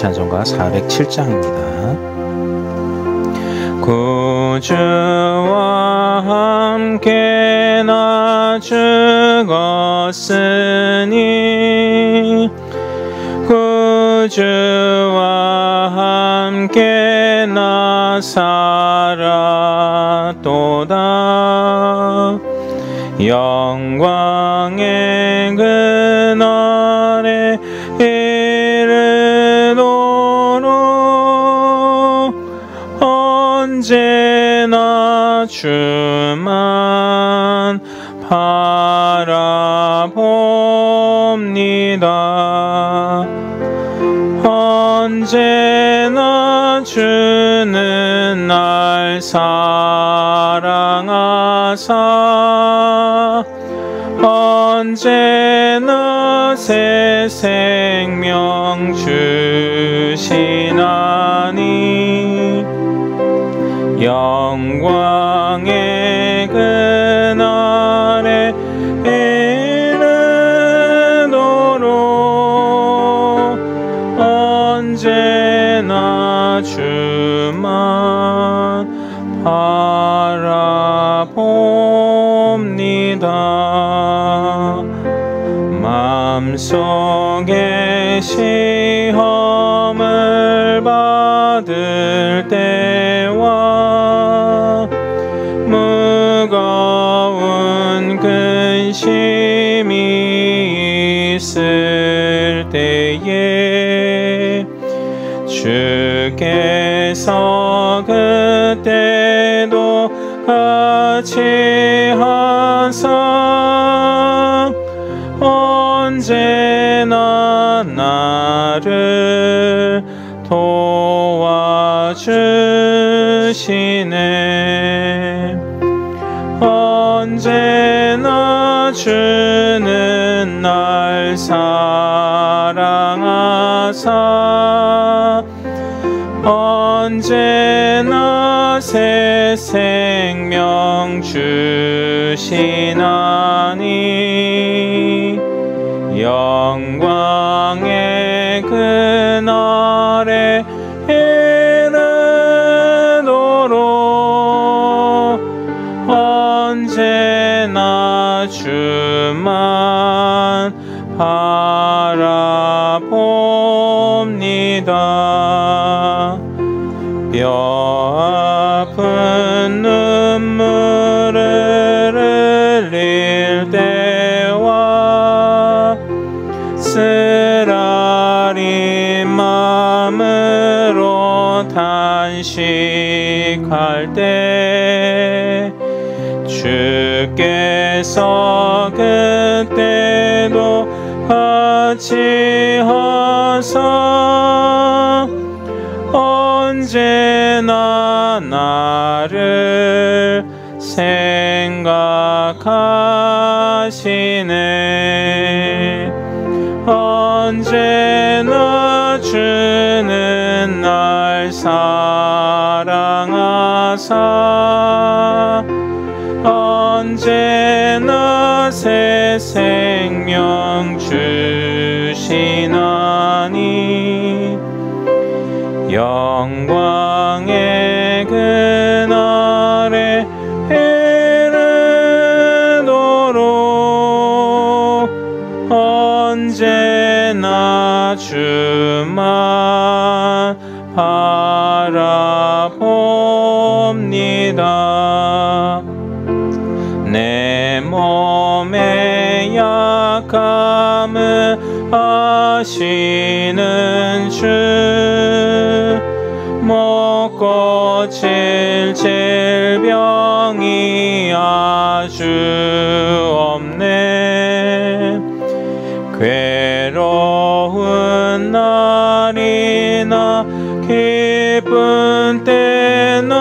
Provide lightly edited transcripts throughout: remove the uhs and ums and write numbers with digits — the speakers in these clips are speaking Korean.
찬송가 407장입니다. 구주와 함께 나 죽었으니 구주와 함께 나 살았도다. 영광의 그날에 이르도록 언제나 주만 바라봅니다. 언제나 주는 날 사랑하사 언제나 새 생명 주시나니 영광의 그날에 이르도록 언제나 주만 바라봅니다. 마음속에 시험을 받을 때와 무거운 근심이 있을 때에 주께서 그때도 같이 하사 언제나 나를 도와주시네. 언제나 주는 날 사랑하사 언제나 새 생명 주시나니 영광의 그날에 이르도록 언제나 주만 바라봅니다. 뼈 아픈 눈물을 흘릴 때와 쓰라린 마음으로 단식할 때 주께서 그때도 같이 하사 언제나 나를 생각하시네. 언제나 주는 날 사랑하사 언제나 새 생명 주시나니 영광의 그날에 이르도록 언제나 주만 바라봅니다. 내 몸의 약함을 아시는 주 못 고칠 질병이 아주 없네. 괴로운 날이나 기쁜 때나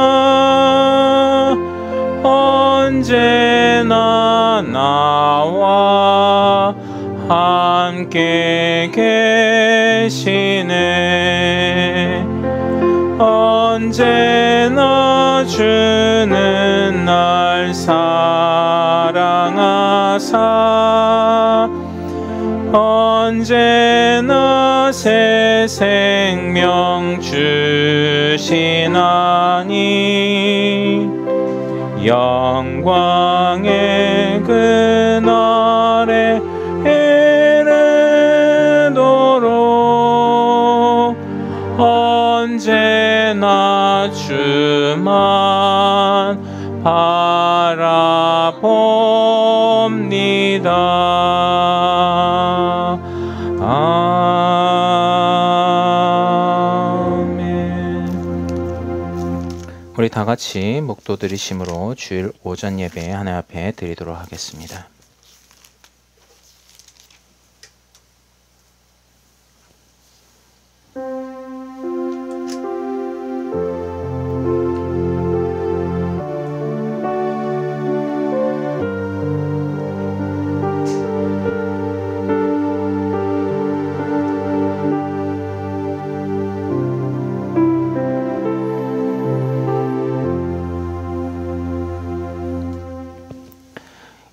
언제나 나와 함께 계시네. 언제나 주는 날 사랑하사 언제나 새 생명 주시나니 영광의 그날에 이르도록 언제나 주만 바라봅니다. 아멘. 우리 다 같이 목도 들이심으로 주일 오전 예배 하나님 앞에 드리도록 하겠습니다.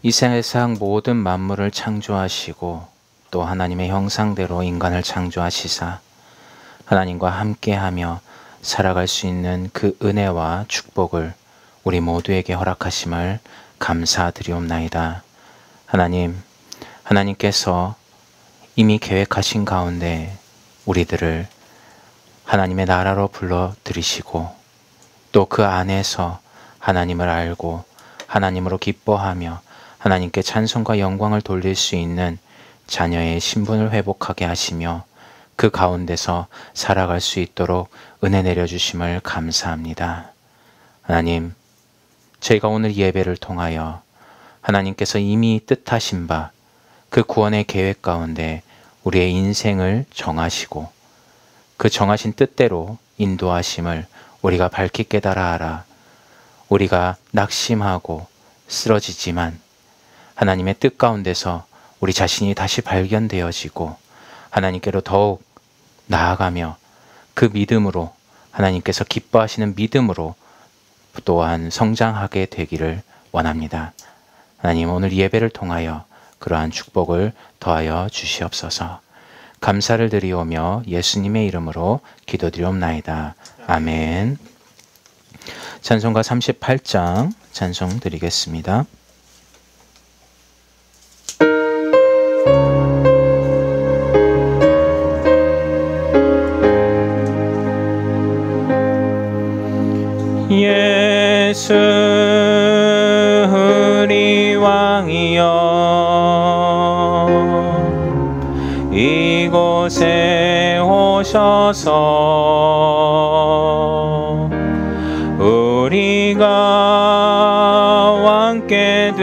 이 세상 모든 만물을 창조하시고 또 하나님의 형상대로 인간을 창조하시사 하나님과 함께하며 살아갈 수 있는 그 은혜와 축복을 우리 모두에게 허락하심을 감사드리옵나이다. 하나님, 하나님께서 이미 계획하신 가운데 우리들을 하나님의 나라로 불러들이시고 또 그 안에서 하나님을 알고 하나님으로 기뻐하며 하나님께 찬송과 영광을 돌릴 수 있는 자녀의 신분을 회복하게 하시며 그 가운데서 살아갈 수 있도록 은혜 내려주심을 감사합니다. 하나님, 저희가 오늘 예배를 통하여 하나님께서 이미 뜻하신 바 그 구원의 계획 가운데 우리의 인생을 정하시고 그 정하신 뜻대로 인도하심을 우리가 밝히 깨달아 알아 우리가 낙심하고 쓰러지지만 하나님의 뜻 가운데서 우리 자신이 다시 발견되어지고 하나님께로 더욱 나아가며 그 믿음으로 하나님께서 기뻐하시는 믿음으로 또한 성장하게 되기를 원합니다. 하나님, 오늘 예배를 통하여 그러한 축복을 더하여 주시옵소서. 감사를 드리오며 예수님의 이름으로 기도드리옵나이다. 아멘. 찬송가 38장 찬송 드리겠습니다. 예수 우리 왕이여 이곳에 오셔서 우리가 왕께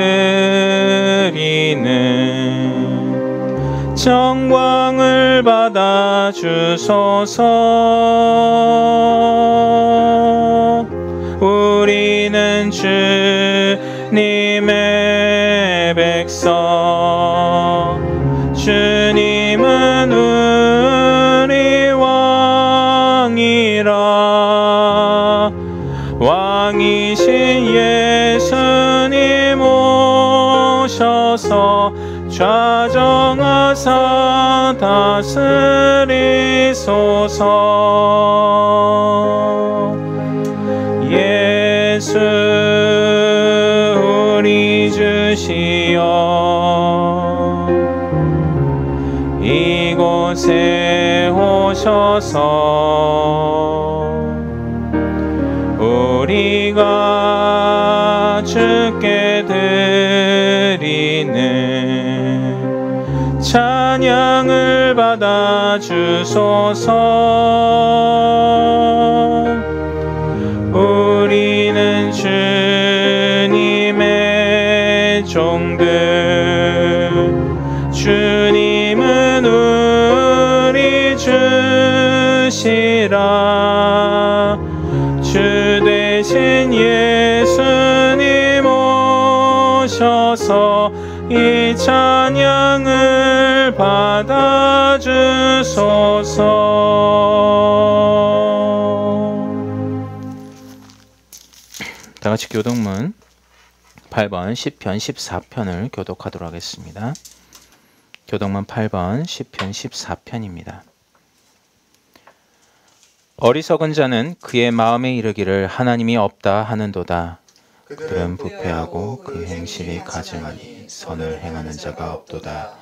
드리는 정광을 받아 주소서. 우리는 주님의 백성, 주님은 우리 왕이라. 왕이신 예수님 오셔서 좌정하사 다스리소서. 예수 우리 주시여 이곳에 오셔서 우리가 주께 드리는 찬양을 받아 주소서. 우리는 주님의 종들, 주님은 우리 주시라. 주 대신 예수님 오셔서 이 찬양을 받아 주소서. 다 같이 교독문 8번 시편 14편을 교독하도록 하겠습니다. 교동문 8번 시편 14편입니다. 어리석은 자는 그의 마음에 이르기를 하나님이 없다 하는도다. 그들은 부패하고 그 행실이 가증하니 선을 행하는 자가 없도다.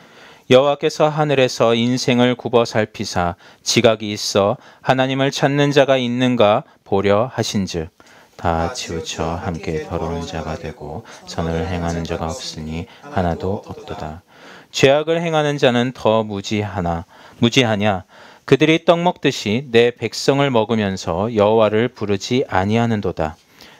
여호와께서 하늘에서 인생을 굽어 살피사 지각이 있어 하나님을 찾는 자가 있는가 보려 하신즉 다 치우쳐 함께 더러운 자가 되고 선을 행하는 자가 없으니 하나도 없도다. 죄악을 행하는 자는 더 무지하냐? 그들이 떡 먹듯이 내 백성을 먹으면서 여호와를 부르지 아니하는도다.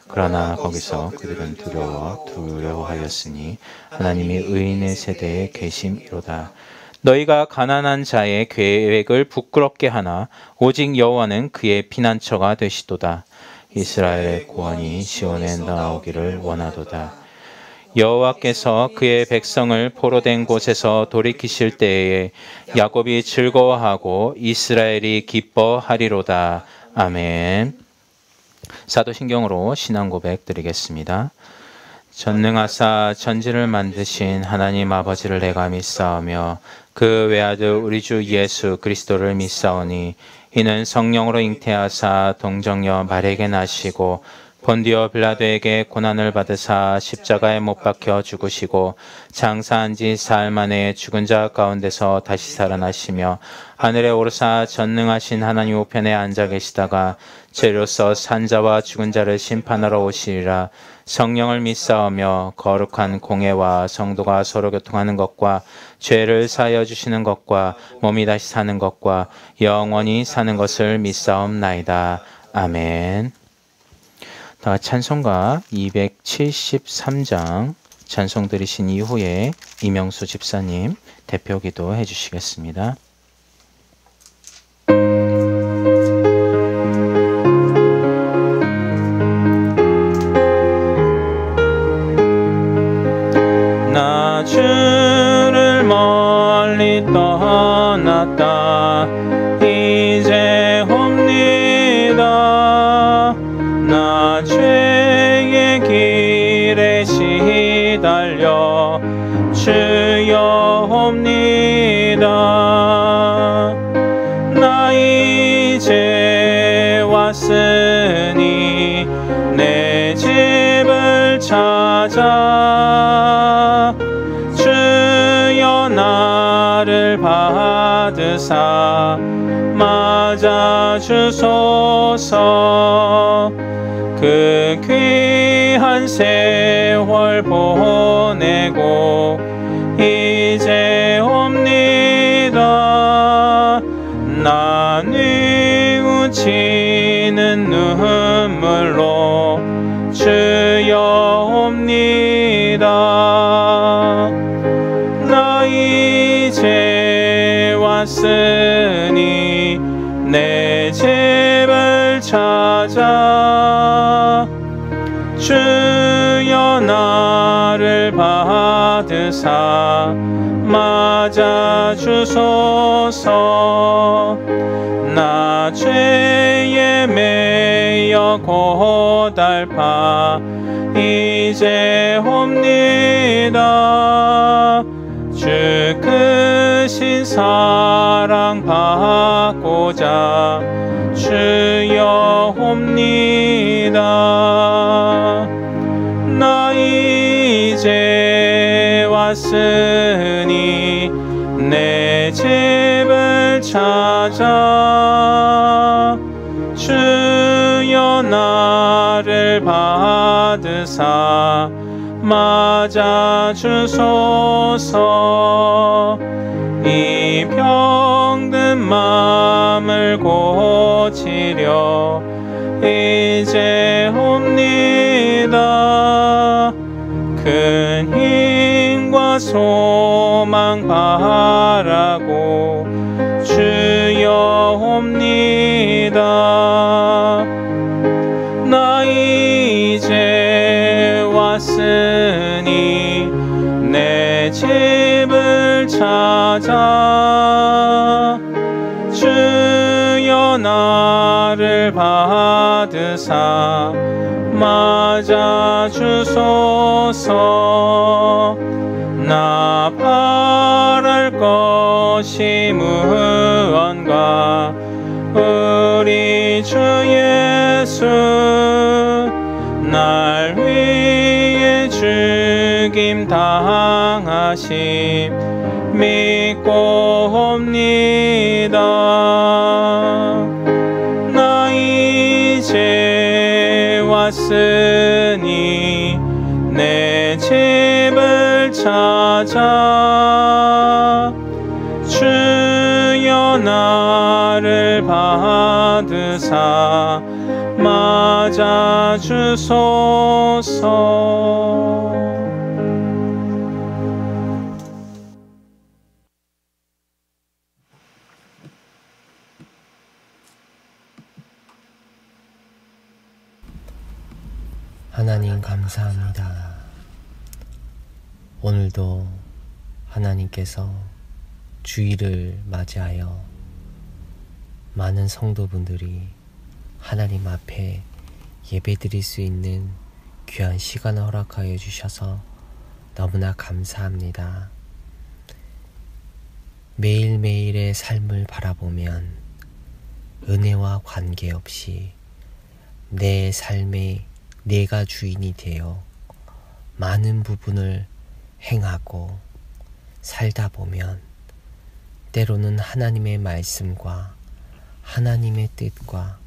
그러나 거기서 그들은 두려워하였으니 하나님이 의인의 세대에 계심이로다. 너희가 가난한 자의 계획을 부끄럽게 하나 오직 여호와는 그의 피난처가 되시도다. 이스라엘의 구원이 시온에 나오기를 원하도다. 여호와께서 그의 백성을 포로된 곳에서 돌이키실 때에 야곱이 즐거워하고 이스라엘이 기뻐하리로다. 아멘. 사도신경으로 신앙 고백 드리겠습니다. 전능하사 천지를 만드신 하나님 아버지를 내가 믿사오며 그 외아들 우리 주 예수 그리스도를 믿사오니 이는 성령으로 잉태하사 동정녀 마리아에게 나시고 본디오 빌라도에게 고난을 받으사 십자가에 못 박혀 죽으시고 장사한 지 사흘 만에 죽은 자 가운데서 다시 살아나시며 하늘에 오르사 전능하신 하나님 우편에 앉아 계시다가 죄로서 산 자와 죽은 자를 심판하러 오시리라. 성령을 믿사오며 거룩한 공회와 성도가 서로 교통하는 것과 죄를 사하여 주시는 것과 몸이 다시 사는 것과 영원히 사는 것을 믿사옵나이다. 아멘. 다 찬송가 273장 찬송 드리신 이후에 이명수 집사님 대표 기도 해주시겠습니다. 나 주를 멀리 떠났다 이제 옵니다. 나 죄의 길에 시달려 주여 옵니다. 나 이제 왔으니 내 집을 찾아 주여 나를 받으사 맞아주소서. 그 귀한 세월 보내고 이제 옵니다. 나 뉘우치는 눈물로 주여 옵니다. 나 이제 왔으니 내 집을 찾아 주여 나를 받으사 맞아주소서. 나 죄에 매여 고달파 이제 옵니다. 주 크신 사랑 받고자 주여 옵니다. 나 이제 왔으니 내 집을 찾아 주여 나를 받으사 맞아주소서. 이 병든 마음을 고치려 이제 옵니다. 큰 힘과 소망 바라고 주여 옵니다. 나 이제 왔으니 내 집을 찾아 주여 나를 받으사 맞아주소서. 나 바랄 것 것이 무언가 우리 주 예수 날 위해 죽임 당하심 믿고 옵니다. 나 이제 왔으니 내 집을 찾아 주여 나를 받으사 맞아 주소서. 하나님 감사합니다. 오늘도 하나님께서 주일을 맞이하여 많은 성도분들이 하나님 앞에 예배드릴 수 있는 귀한 시간을 허락하여 주셔서 너무나 감사합니다. 매일매일의 삶을 바라보면 은혜와 관계없이 내 삶에 내가 주인이 되어 많은 부분을 행하고 살다 보면 때로는 하나님의 말씀과 하나님의 뜻과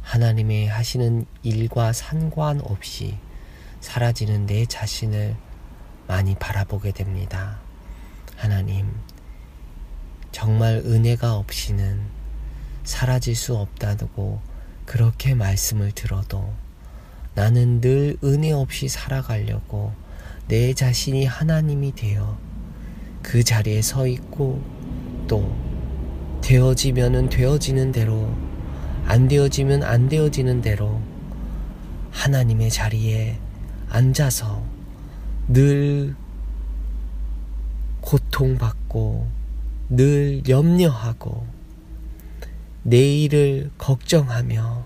하나님의 하시는 일과 상관없이 사라지는 내 자신을 많이 바라보게 됩니다. 하나님, 정말 은혜가 없이는 사라질 수 없다고 그렇게 말씀을 들어도 나는 늘 은혜 없이 살아가려고 내 자신이 하나님이 되어 그 자리에 서 있고 또 되어지면은 되어지는 대로 안 되어지면 안 되어지는 대로 하나님의 자리에 앉아서 늘 고통받고 늘 염려하고 내일을 걱정하며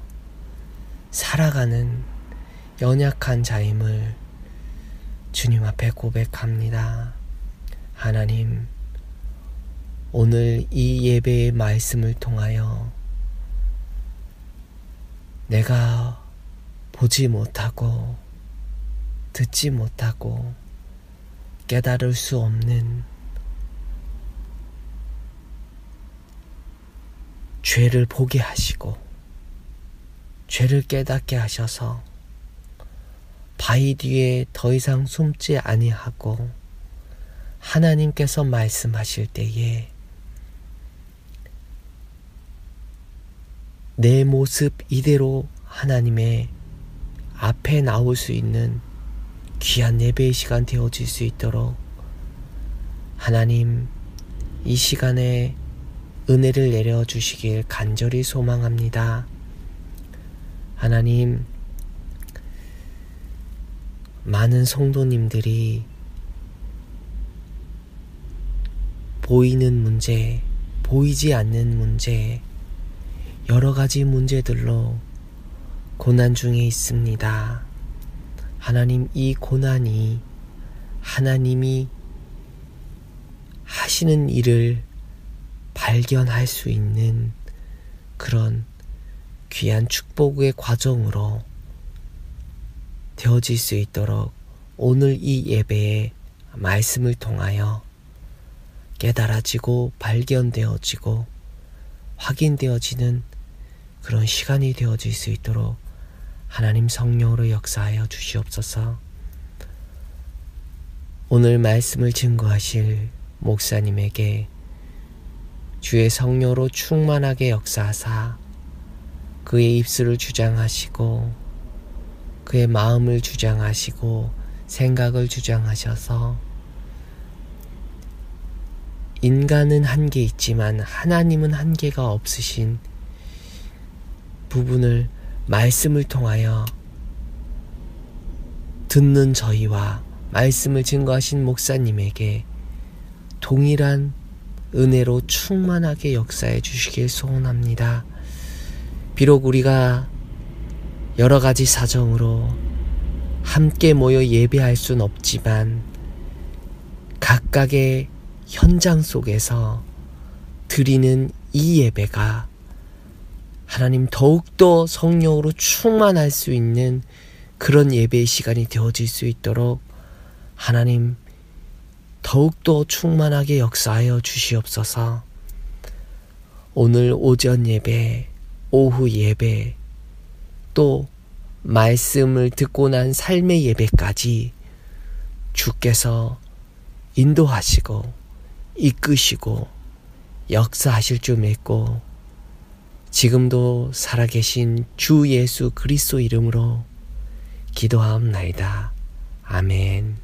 살아가는 연약한 자임을 주님 앞에 고백합니다. 하나님, 오늘 이 예배의 말씀을 통하여 내가 보지 못하고 듣지 못하고 깨달을 수 없는 죄를 보게 하시고 죄를 깨닫게 하셔서 바위 뒤에 더 이상 숨지 아니하고 하나님께서 말씀하실 때에 내 모습 이대로 하나님의 앞에 나올 수 있는 귀한 예배의 시간 되어질 수 있도록 하나님 이 시간에 은혜를 내려주시길 간절히 소망합니다. 하나님, 많은 성도님들이 보이는 문제, 보이지 않는 문제, 여러 가지 문제들로 고난 중에 있습니다. 하나님, 이 고난이 하나님이 하시는 일을 발견할 수 있는 그런 귀한 축복의 과정으로 되어질 수 있도록 오늘 이 예배의 말씀을 통하여 깨달아지고 발견되어지고 확인되어지는 그런 시간이 되어질 수 있도록 하나님 성령으로 역사하여 주시옵소서. 오늘 말씀을 증거하실 목사님에게 주의 성령으로 충만하게 역사하사 그의 입술을 주장하시고 그의 마음을 주장하시고 생각을 주장하셔서 인간은 한계 있지만 하나님은 한계가 없으신 부분을 말씀을 통하여 듣는 저희와 말씀을 증거하신 목사님에게 동일한 은혜로 충만하게 역사해 주시길 소원합니다. 비록 우리가 여러 가지 사정으로 함께 모여 예배할 순 없지만 각각의 현장 속에서 드리는 이 예배가 하나님 더욱더 성령으로 충만할 수 있는 그런 예배의 시간이 되어질 수 있도록 하나님 더욱더 충만하게 역사하여 주시옵소서. 오늘 오전 예배, 오후 예배, 또 말씀을 듣고 난 삶의 예배까지 주께서 인도하시고 이끄시고 역사하실 줄 믿고 지금도 살아계신 주 예수 그리스도 이름으로 기도하옵나이다. 아멘.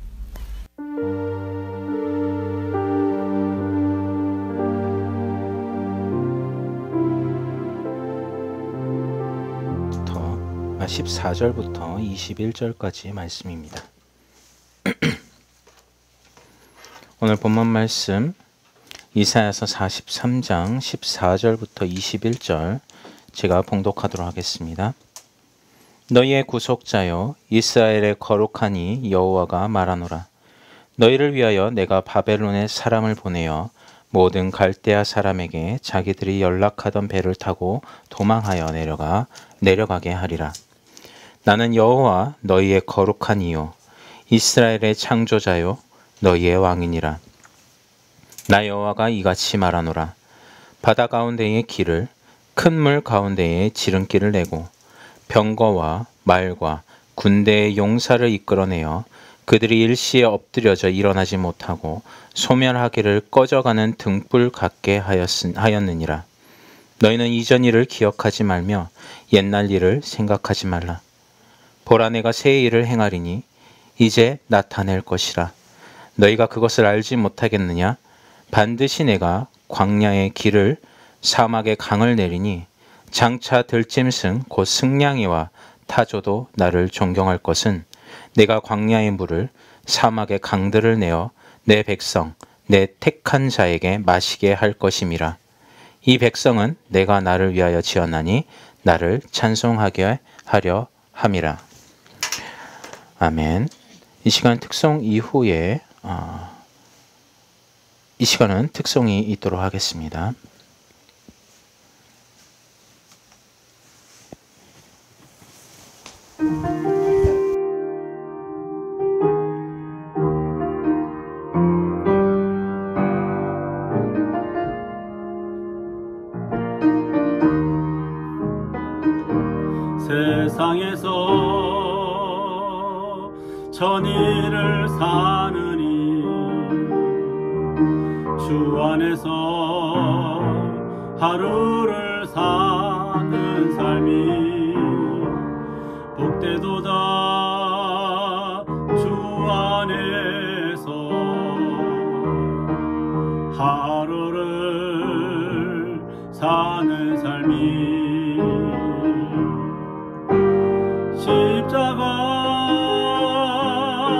더 14절부터 21절까지 말씀입니다. 오늘 본문 말씀 이사야서 43장 14절부터 21절 제가 봉독하도록 하겠습니다. 너희의 구속자여 이스라엘의 거룩하니 여호와가 말하노라. 너희를 위하여 내가 바벨론에 사람을 보내어 모든 갈대아 사람에게 자기들이 연락하던 배를 타고 도망하여 내려가게 하리라. 나는 여호와 너희의 거룩한 이요 이스라엘의 창조자요 너희의 왕이니라. 나 여호와가 이같이 말하노라. 바다 가운데의 길을 큰 물 가운데에 지름길을 내고 병거와 말과 군대의 용사를 이끌어내어 그들이 일시에 엎드려져 일어나지 못하고 소멸하기를 꺼져가는 등불 같게 하였느니라. 너희는 이전 일을 기억하지 말며 옛날 일을 생각하지 말라. 보라 내가 새 일을 행하리니 이제 나타낼 것이라. 너희가 그것을 알지 못하겠느냐? 반드시 내가 광야의 길을 사막의 강을 내리니 장차 들짐승 곧 승냥이와 타조도 나를 존경할 것은 내가 광야의 물을 사막의 강들을 내어 내 백성 내 택한 자에게 마시게 할 것임이라. 이 백성은 내가 나를 위하여 지었나니 나를 찬송하게 하려 함이라. 아멘. 이 시간 특송 이후에 이 시간은 특송이 있도록 하겠습니다. 세상에서 천일을 사느니 주 안에서 하루를 사는 삶이 복되도다. 주 안에서 하루를 사는 삶이 십자가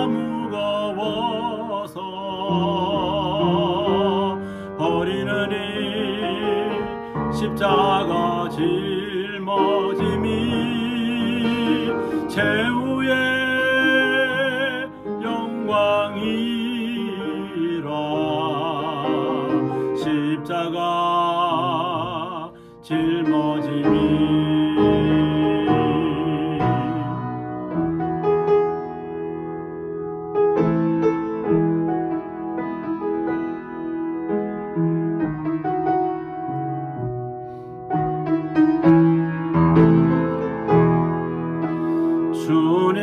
무거워서 버리는 이 십자가 짊어짐이 최후의 영광이라. 십자가 짊어짐이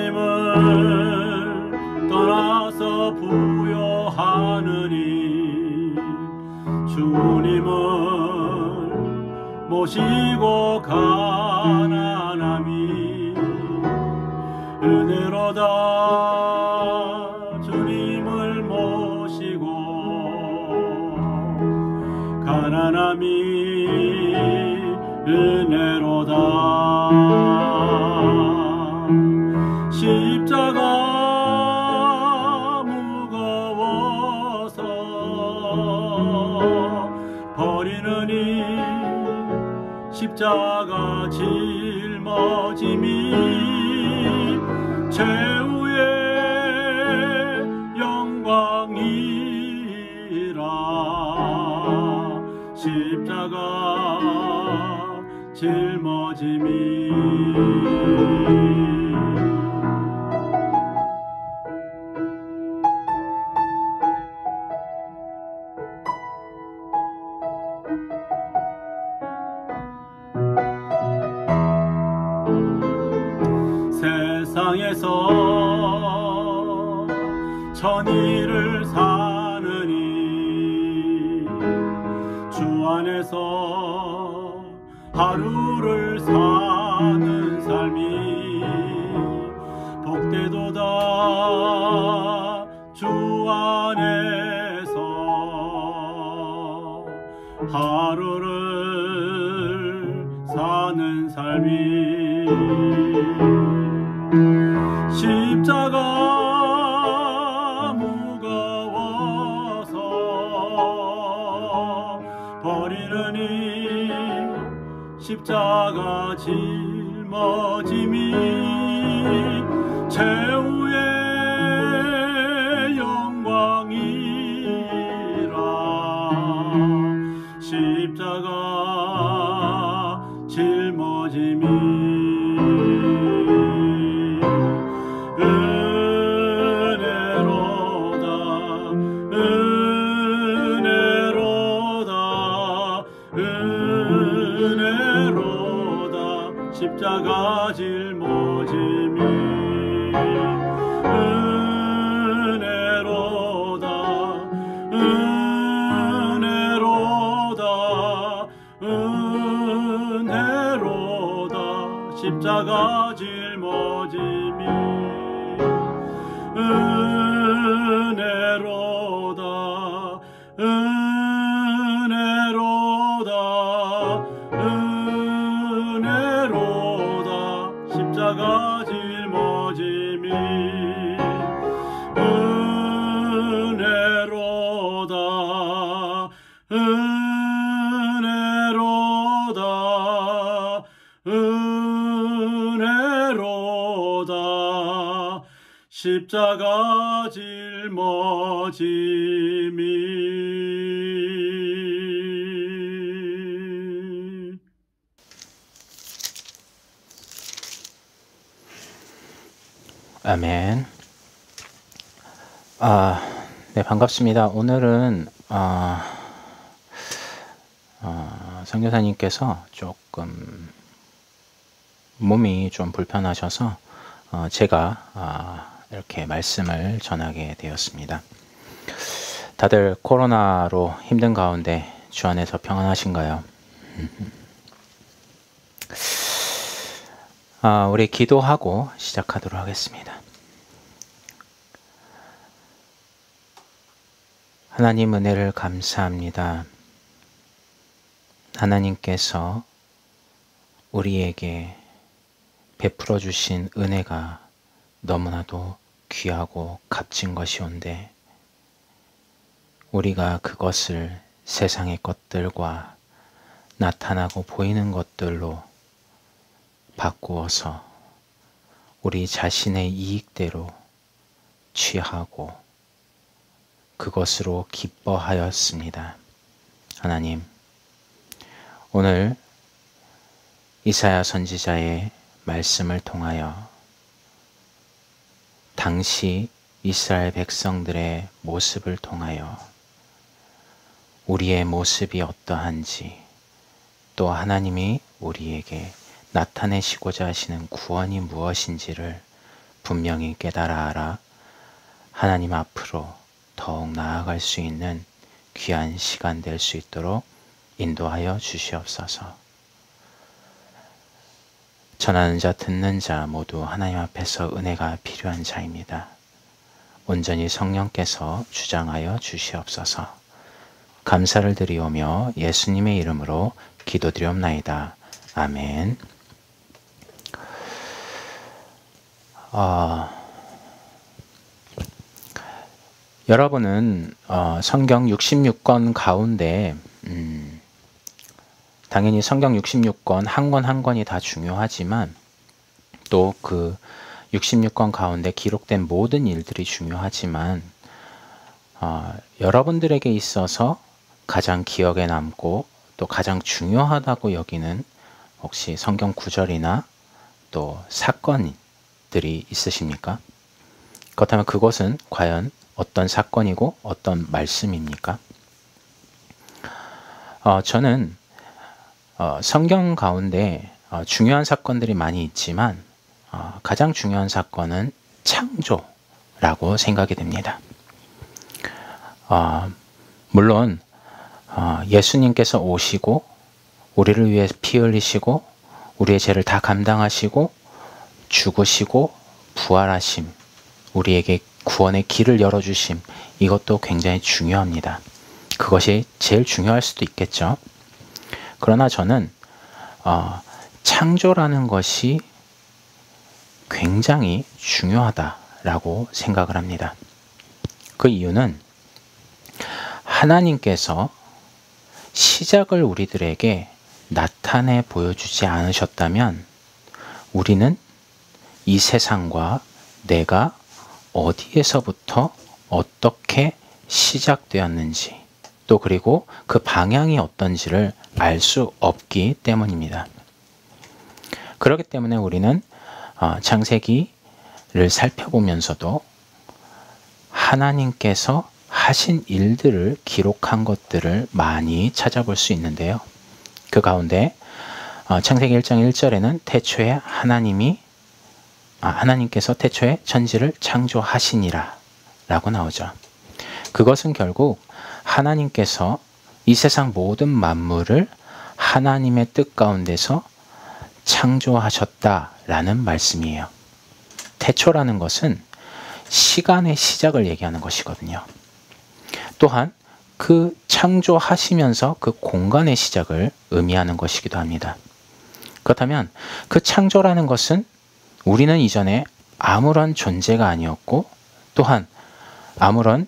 주님을 떠나서 부요하느니 주님을 모시고 가난함이 은혜로다. 주님을 모시고 가난함이 은혜로다. 십자가 무거워서 버리는 이 십자가 짊어짐이 최후의 영광이라. 십자가 짊어짐이 세상에서 천일을 사느니 주 안에서 하루를 사는 삶이 복되도다. 주 안에서 하루를 사는 삶이 십자가 무거워서 버리느니 십자가 짊어짐이 최후의 영광이라. 십자가 짊어짐이 십자가 짊어짐이 은혜로다. 은혜로다. 은혜로다. 십자가 짊어짐이 은혜로다. 은혜로다. 십자가 짊어짐이 은혜로다. 은혜로다. 은혜로다. 십자가 짊어짐이 아멘. 네, 반갑습니다. 오늘은 선교사님께서 조금 몸이 좀 불편하셔서 제가 이렇게 말씀을 전하게 되었습니다. 다들 코로나로 힘든 가운데 주 안에서 평안하신가요? 우리 기도하고 시작하도록 하겠습니다. 하나님 은혜를 감사합니다. 하나님께서 우리에게 베풀어 주신 은혜가 너무나도 귀하고 값진 것이온데 우리가 그것을 세상의 것들과 나타나고 보이는 것들로 바꾸어서 우리 자신의 이익대로 취하고 그것으로 기뻐하였습니다. 하나님, 오늘 이사야 선지자의 말씀을 통하여 당시 이스라엘 백성들의 모습을 통하여 우리의 모습이 어떠한지 또 하나님이 우리에게 나타내시고자 하시는 구원이 무엇인지를 분명히 깨달아 알아 하나님 앞으로 더욱 나아갈 수 있는 귀한 시간 될 수 있도록 인도하여 주시옵소서. 전하는 자 듣는 자 모두 하나님 앞에서 은혜가 필요한 자입니다. 온전히 성령께서 주장하여 주시옵소서. 감사를 드리오며 예수님의 이름으로 기도드리옵나이다. 아멘. 여러분은 성경 66권 가운데 당연히 성경 66권 한 권 한 권이 다 중요하지만 또 그 66권 가운데 기록된 모든 일들이 중요하지만 여러분들에게 있어서 가장 기억에 남고 또 가장 중요하다고 여기는 혹시 성경 구절이나 또 사건들이 있으십니까? 그렇다면 그것은 과연 어떤 사건이고 어떤 말씀입니까? 저는 성경 가운데 중요한 사건들이 많이 있지만 가장 중요한 사건은 창조라고 생각이 됩니다. 물론 예수님께서 오시고 우리를 위해 피 흘리시고 우리의 죄를 다 감당하시고 죽으시고 부활하심, 우리에게 구원의 길을 열어주심, 이것도 굉장히 중요합니다. 그것이 제일 중요할 수도 있겠죠. 그러나 저는 창조라는 것이 굉장히 중요하다라고 생각을 합니다. 그 이유는 하나님께서 시작을 우리들에게 나타내 보여주지 않으셨다면 우리는 이 세상과 내가 어디에서부터 어떻게 시작되었는지 또 그리고 그 방향이 어떤지를 알 수 없기 때문입니다. 그렇기 때문에 우리는 창세기를 살펴보면서도 하나님께서 하신 일들을 기록한 것들을 많이 찾아볼 수 있는데요. 그 가운데 창세기 1장 1절에는 태초에 하나님께서 태초에 천지를 창조하시니라 라고 나오죠. 그것은 결국 하나님께서 이 세상 모든 만물을 하나님의 뜻 가운데서 창조하셨다라는 말씀이에요. 태초라는 것은 시간의 시작을 얘기하는 것이거든요. 또한 그 창조하시면서 그 공간의 시작을 의미하는 것이기도 합니다. 그렇다면 그 창조라는 것은 우리는 이전에 아무런 존재가 아니었고 또한 아무런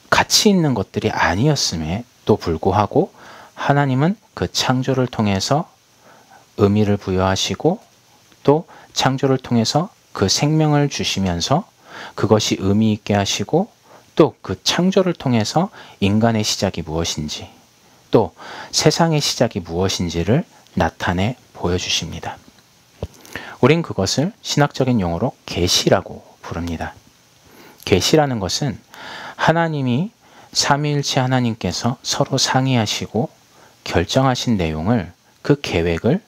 가치 있는 것들이 아니었음에도 불구하고 하나님은 그 창조를 통해서 의미를 부여하시고 또 창조를 통해서 그 생명을 주시면서 그것이 의미 있게 하시고 또 그 창조를 통해서 인간의 시작이 무엇인지 또 세상의 시작이 무엇인지를 나타내 보여주십니다. 우린 그것을 신학적인 용어로 계시라고 부릅니다. 계시라는 것은 하나님이 삼위일체 하나님께서 서로 상의하시고 결정하신 내용을 그 계획을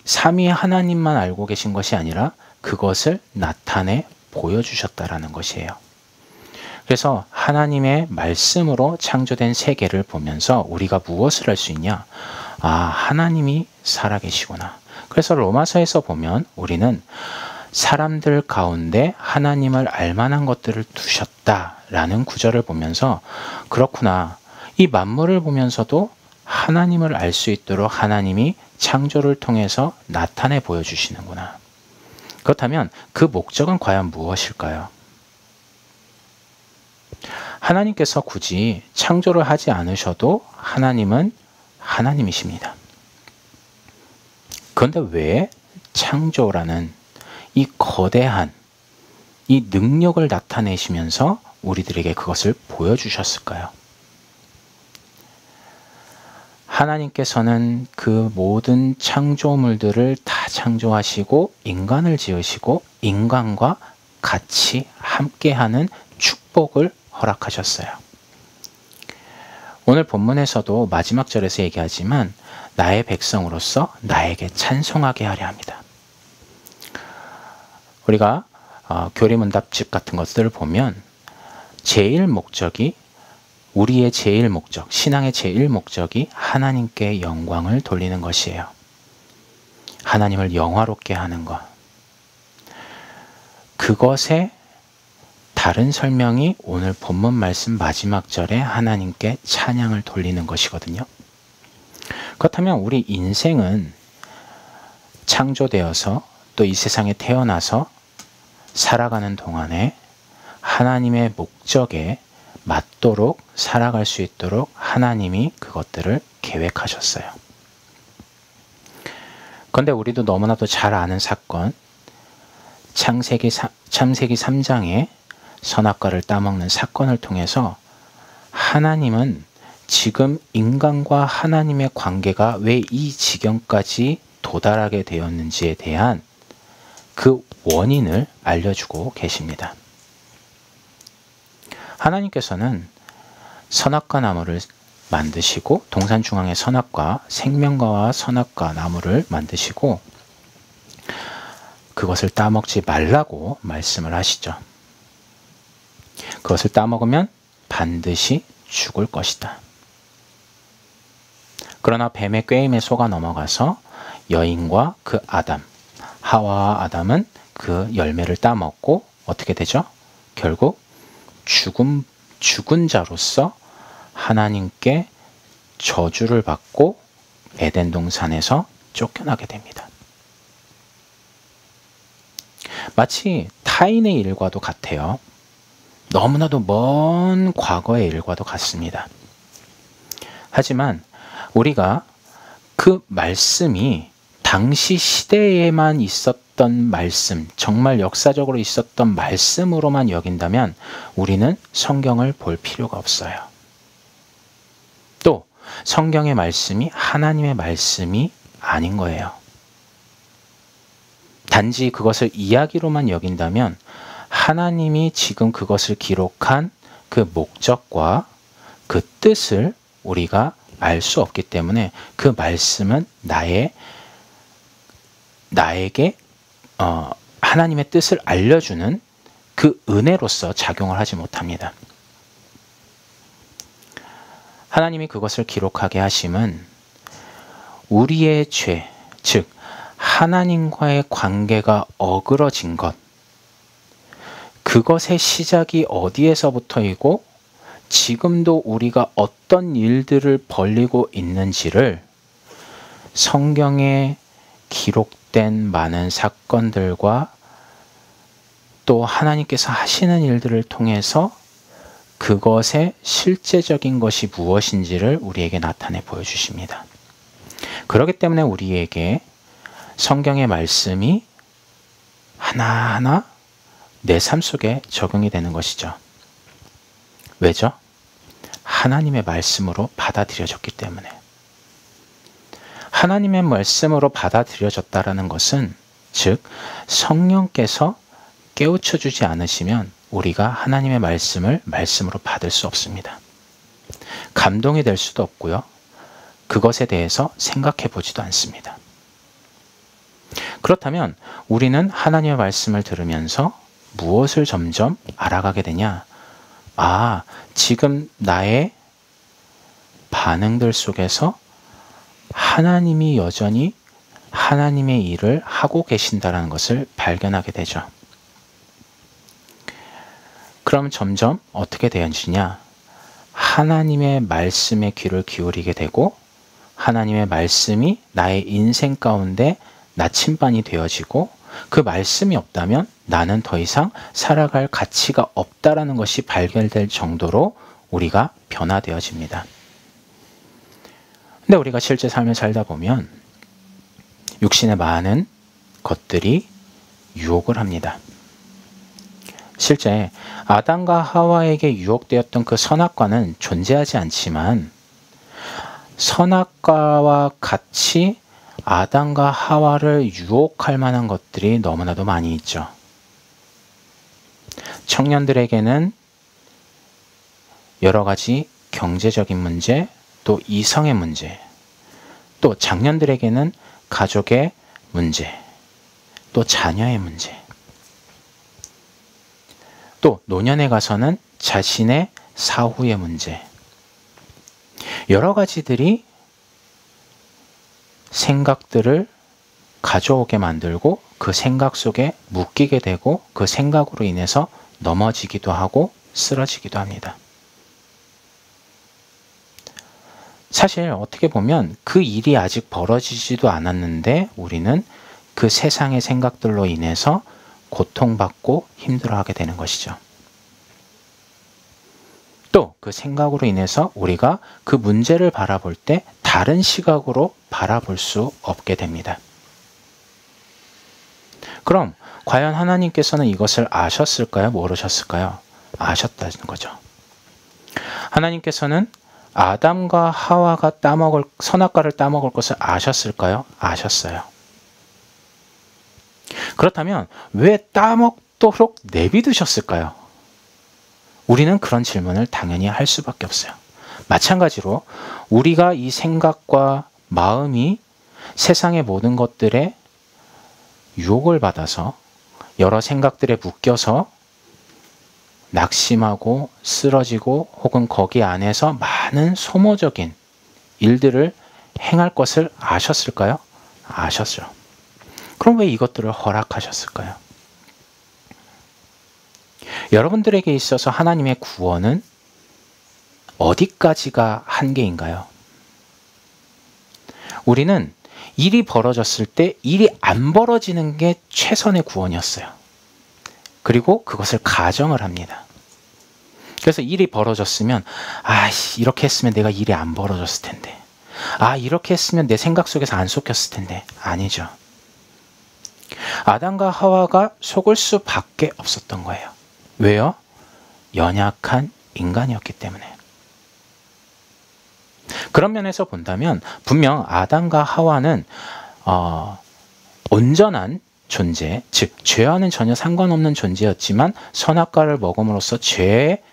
삼위 하나님만 알고 계신 것이 아니라 그것을 나타내 보여주셨다라는 것이에요. 그래서 하나님의 말씀으로 창조된 세계를 보면서 우리가 무엇을 할 수 있냐? 하나님이 살아계시구나. 그래서 로마서에서 보면 우리는 사람들 가운데 하나님을 알만한 것들을 두셨다라는 구절을 보면서 그렇구나. 이 만물을 보면서도 하나님을 알 수 있도록 하나님이 창조를 통해서 나타내 보여주시는구나. 그렇다면 그 목적은 과연 무엇일까요? 하나님께서 굳이 창조를 하지 않으셔도 하나님은 하나님이십니다. 그런데 왜 창조라는 이 거대한 이 능력을 나타내시면서 우리들에게 그것을 보여주셨을까요? 하나님께서는 그 모든 창조물들을 다 창조하시고 인간을 지으시고 인간과 같이 함께하는 축복을 허락하셨어요. 오늘 본문에서도 마지막 절에서 얘기하지만 나의 백성으로서 나에게 찬송하게 하려 합니다. 우리가 교리문답집 같은 것들을 보면 제일 목적이 우리의 제일 목적, 신앙의 제일 목적이 하나님께 영광을 돌리는 것이에요. 하나님을 영화롭게 하는 것. 그것의 다른 설명이 오늘 본문 말씀 마지막 절에 하나님께 찬양을 돌리는 것이거든요. 그렇다면 우리 인생은 창조되어서 또 이 세상에 태어나서 살아가는 동안에 하나님의 목적에 맞도록 살아갈 수 있도록 하나님이 그것들을 계획하셨어요. 그런데 우리도 너무나도 잘 아는 사건, 창세기 3장의 선악과를 따먹는 사건을 통해서 하나님은 지금 인간과 하나님의 관계가 왜 이 지경까지 도달하게 되었는지에 대한 그 원인을 알려주고 계십니다. 하나님께서는 선악과 나무를 만드시고 동산 중앙에 선악과 생명과와 선악과 나무를 만드시고 그것을 따먹지 말라고 말씀을 하시죠. 그것을 따먹으면 반드시 죽을 것이다. 그러나 뱀의 꾀임에 속아 넘어가서 여인과 그 아담, 하와와 아담은 그 열매를 따먹고 어떻게 되죠? 결국 죽은 자로서 하나님께 저주를 받고 에덴 동산에서 쫓겨나게 됩니다. 마치 타인의 일과도 같아요. 너무나도 먼 과거의 일과도 같습니다. 하지만 우리가 그 말씀이 당시 시대에만 있었던 말씀, 정말 역사적으로 있었던 말씀으로만 여긴다면 우리는 성경을 볼 필요가 없어요. 또 성경의 말씀이 하나님의 말씀이 아닌 거예요. 단지 그것을 이야기로만 여긴다면 하나님이 지금 그것을 기록한 그 목적과 그 뜻을 우리가 알 수 없기 때문에 그 말씀은 나에게 하나님의 뜻을 알려주는 그 은혜로서 작용을 하지 못합니다. 하나님이 그것을 기록하게 하심은 우리의 죄, 즉 하나님과의 관계가 어그러진 것, 그것의 시작이 어디에서부터이고 지금도 우리가 어떤 일들을 벌이고 있는지를 성경에 기록된 많은 사건들과 또 하나님께서 하시는 일들을 통해서 그것의 실제적인 것이 무엇인지를 우리에게 나타내 보여주십니다. 그렇기 때문에 우리에게 성경의 말씀이 하나하나 내 삶 속에 적용이 되는 것이죠. 왜죠? 하나님의 말씀으로 받아들여졌기 때문에. 하나님의 말씀으로 받아들여졌다라는 것은 즉 성령께서 깨우쳐 주지 않으시면 우리가 하나님의 말씀을 말씀으로 받을 수 없습니다. 감동이 될 수도 없고요. 그것에 대해서 생각해 보지도 않습니다. 그렇다면 우리는 하나님의 말씀을 들으면서 무엇을 점점 알아가게 되냐? 아, 지금 나의 반응들 속에서 하나님이 여전히 하나님의 일을 하고 계신다는 것을 발견하게 되죠. 그럼 점점 어떻게 되어지냐? 하나님의 말씀에 귀를 기울이게 되고 하나님의 말씀이 나의 인생 가운데 나침반이 되어지고 그 말씀이 없다면 나는 더 이상 살아갈 가치가 없다라는 것이 발견될 정도로 우리가 변화되어집니다. 근데 우리가 실제 삶을 살다 보면 육신의 많은 것들이 유혹을 합니다. 실제 아담과 하와에게 유혹되었던 그 선악과는 존재하지 않지만 선악과와 같이 아담과 하와를 유혹할 만한 것들이 너무나도 많이 있죠. 청년들에게는 여러 가지 경제적인 문제, 또 이성의 문제, 또 장년들에게는 가족의 문제, 또 자녀의 문제, 또 노년에 가서는 자신의 사후의 문제, 여러 가지들이 생각들을 가져오게 만들고 그 생각 속에 묶이게 되고 그 생각으로 인해서 넘어지기도 하고 쓰러지기도 합니다. 사실 어떻게 보면 그 일이 아직 벌어지지도 않았는데 우리는 그 세상의 생각들로 인해서 고통받고 힘들어하게 되는 것이죠. 또 그 생각으로 인해서 우리가 그 문제를 바라볼 때 다른 시각으로 바라볼 수 없게 됩니다. 그럼 과연 하나님께서는 이것을 아셨을까요? 모르셨을까요? 아셨다는 거죠. 하나님께서는 아담과 하와가 선악과를 따먹을 것을 아셨을까요? 아셨어요. 그렇다면 왜 따먹도록 내비두셨을까요? 우리는 그런 질문을 당연히 할 수밖에 없어요. 마찬가지로 우리가 이 생각과 마음이 세상의 모든 것들에 유혹을 받아서 여러 생각들에 묶여서 낙심하고 쓰러지고 혹은 거기 안에서 많은 소모적인 일들을 행할 것을 아셨을까요? 아셨죠. 그럼 왜 이것들을 허락하셨을까요? 여러분들에게 있어서 하나님의 구원은 어디까지가 한계인가요? 우리는 일이 벌어졌을 때 일이 안 벌어지는 게 최선의 구원이었어요. 그리고 그것을 가정을 합니다. 그래서 일이 벌어졌으면 이렇게 했으면 내가 일이 안 벌어졌을 텐데, 이렇게 했으면 내 생각 속에서 안 속였을 텐데. 아니죠. 아담과 하와가 속을 수밖에 없었던 거예요. 왜요? 연약한 인간이었기 때문에. 그런 면에서 본다면 분명 아담과 하와는 온전한 존재, 즉 죄와는 전혀 상관없는 존재였지만 선악과를 먹음으로써 죄에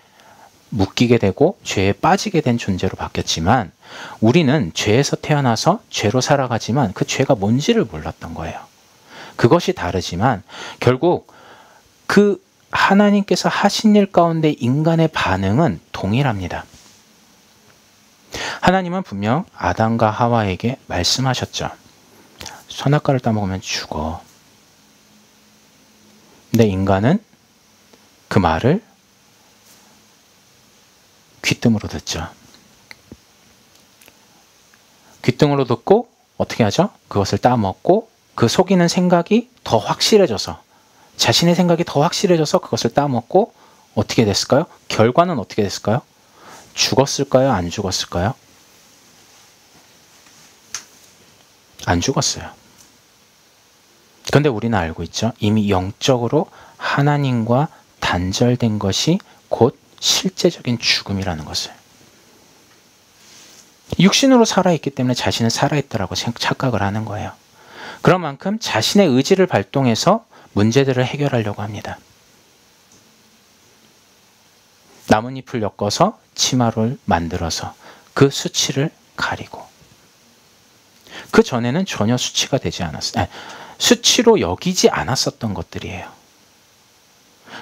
묶이게 되고 죄에 빠지게 된 존재로 바뀌었지만, 우리는 죄에서 태어나서 죄로 살아가지만 그 죄가 뭔지를 몰랐던 거예요. 그것이 다르지만 결국 그 하나님께서 하신 일 가운데 인간의 반응은 동일합니다. 하나님은 분명 아담과 하와에게 말씀하셨죠. 선악과를 따먹으면 죽어. 근데 인간은 그 말을 귓등으로 듣죠. 귓등으로 듣고 어떻게 하죠? 그것을 따먹고 그 속이는 생각이 더 확실해져서, 자신의 생각이 더 확실해져서 그것을 따먹고 어떻게 됐을까요? 결과는 어떻게 됐을까요? 죽었을까요? 안 죽었을까요? 안 죽었어요. 그런데 우리는 알고 있죠. 이미 영적으로 하나님과 단절된 것이 곧 실제적인 죽음이라는 것을. 육신으로 살아있기 때문에 자신은 살아있다라고 착각을 하는 거예요. 그런 만큼 자신의 의지를 발동해서 문제들을 해결하려고 합니다. 나뭇잎을 엮어서 치마를 만들어서 그 수치를 가리고, 그 전에는 전혀 수치가 되지 않았어요. 수치로 여기지 않았었던 것들이에요.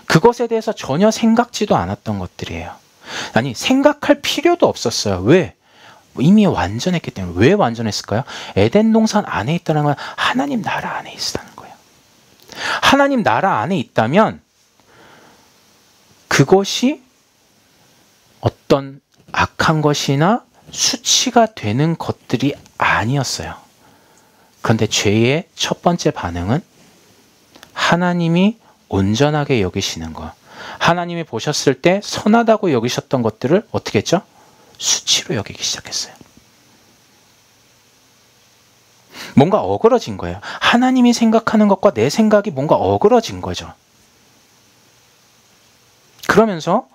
그것에 대해서 전혀 생각지도 않았던 것들이에요. 아니, 생각할 필요도 없었어요. 왜? 이미 완전했기 때문에. 왜 완전했을까요? 에덴 동산 안에 있다는 건 하나님 나라 안에 있다는 거예요. 하나님 나라 안에 있다면 그것이 어떤 악한 것이나 수치가 되는 것들이 아니었어요. 그런데 죄의 첫 번째 반응은 하나님이 온전하게 여기시는 것, 하나님이 보셨을 때 선하다고 여기셨던 것들을 어떻게 했죠? 수치로 여기기 시작했어요. 뭔가 어그러진 거예요. 하나님이 생각하는 것과 내 생각이 뭔가 어그러진 거죠. 그러면서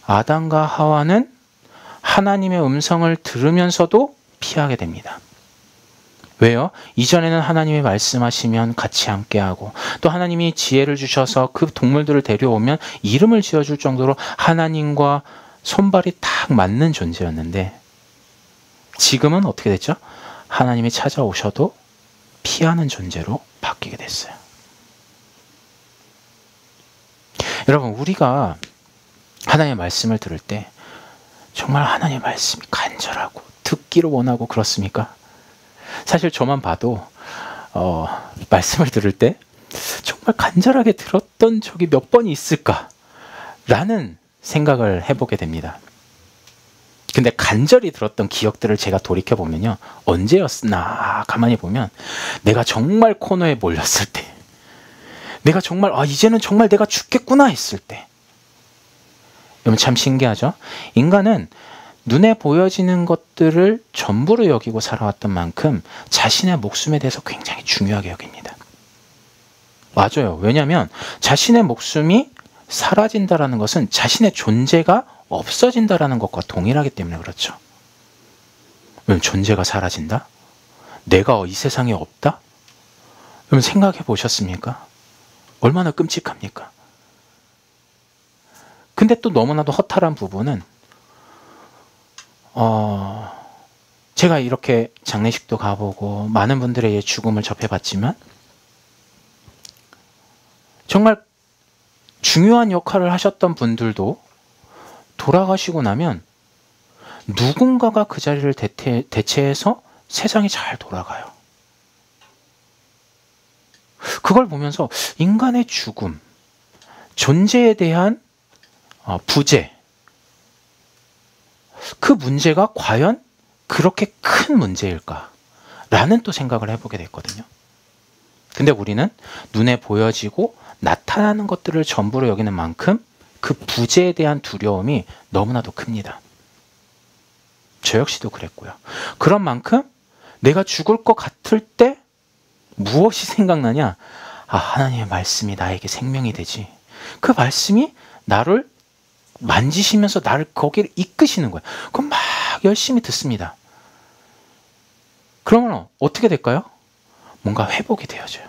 아담과 하와는 하나님의 음성을 들으면서도 피하게 됩니다. 왜요? 이전에는 하나님이 말씀하시면 같이 함께하고, 또 하나님이 지혜를 주셔서 그 동물들을 데려오면 이름을 지어줄 정도로 하나님과 손발이 딱 맞는 존재였는데, 지금은 어떻게 됐죠? 하나님이 찾아오셔도 피하는 존재로 바뀌게 됐어요. 여러분, 우리가 하나님의 말씀을 들을 때 정말 하나님의 말씀이 간절하고 듣기를 원하고 그렇습니까? 사실 저만 봐도 말씀을 들을 때 정말 간절하게 들었던 적이 몇 번이 있을까라는 생각을 해보게 됩니다. 근데 간절히 들었던 기억들을 제가 돌이켜보면요, 언제였나 가만히 보면 내가 정말 코너에 몰렸을 때, 내가 정말 이제는 정말 내가 죽겠구나 했을 때. 여러분, 참 신기하죠? 인간은 눈에 보여지는 것들을 전부로 여기고 살아왔던 만큼 자신의 목숨에 대해서 굉장히 중요하게 여깁니다. 맞아요. 왜냐하면 자신의 목숨이 사라진다는 것은 자신의 존재가 없어진다라는 것과 동일하기 때문에 그렇죠. 왜냐면 존재가 사라진다? 내가 이 세상에 없다? 여러분 생각해 보셨습니까? 얼마나 끔찍합니까? 근데 또 너무나도 허탈한 부분은 제가 이렇게 장례식도 가보고 많은 분들의 죽음을 접해봤지만 정말 중요한 역할을 하셨던 분들도 돌아가시고 나면 누군가가 그 자리를 대체해서 세상이 잘 돌아가요. 그걸 보면서 인간의 죽음, 존재에 대한 부재, 그 문제가 과연 그렇게 큰 문제일까? 라는 또 생각을 해보게 됐거든요. 근데 우리는 눈에 보여지고 나타나는 것들을 전부로 여기는 만큼 그 부재에 대한 두려움이 너무나도 큽니다. 저 역시도 그랬고요. 그런 만큼 내가 죽을 것 같을 때 무엇이 생각나냐? 하나님의 말씀이 나에게 생명이 되지. 그 말씀이 나를 만지시면서 나를 거기를 이끄시는 거예요. 그럼 막 열심히 듣습니다. 그러면 어떻게 될까요? 뭔가 회복이 되어져요.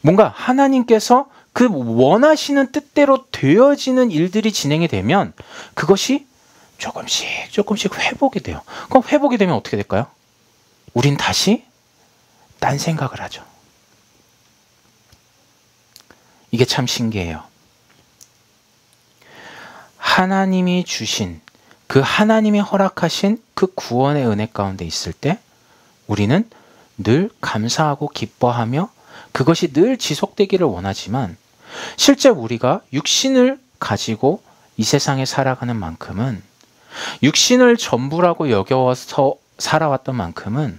뭔가 하나님께서 그 원하시는 뜻대로 되어지는 일들이 진행이 되면 그것이 조금씩 회복이 돼요. 그럼 회복이 되면 어떻게 될까요? 우린 다시 딴 생각을 하죠. 이게 참 신기해요. 하나님이 주신 그 하나님이 허락하신 그 구원의 은혜 가운데 있을 때 우리는 늘 감사하고 기뻐하며 그것이 늘 지속되기를 원하지만 실제 우리가 육신을 가지고 이 세상에 살아가는 만큼은 육신을 전부라고 여겨서 살아왔던 만큼은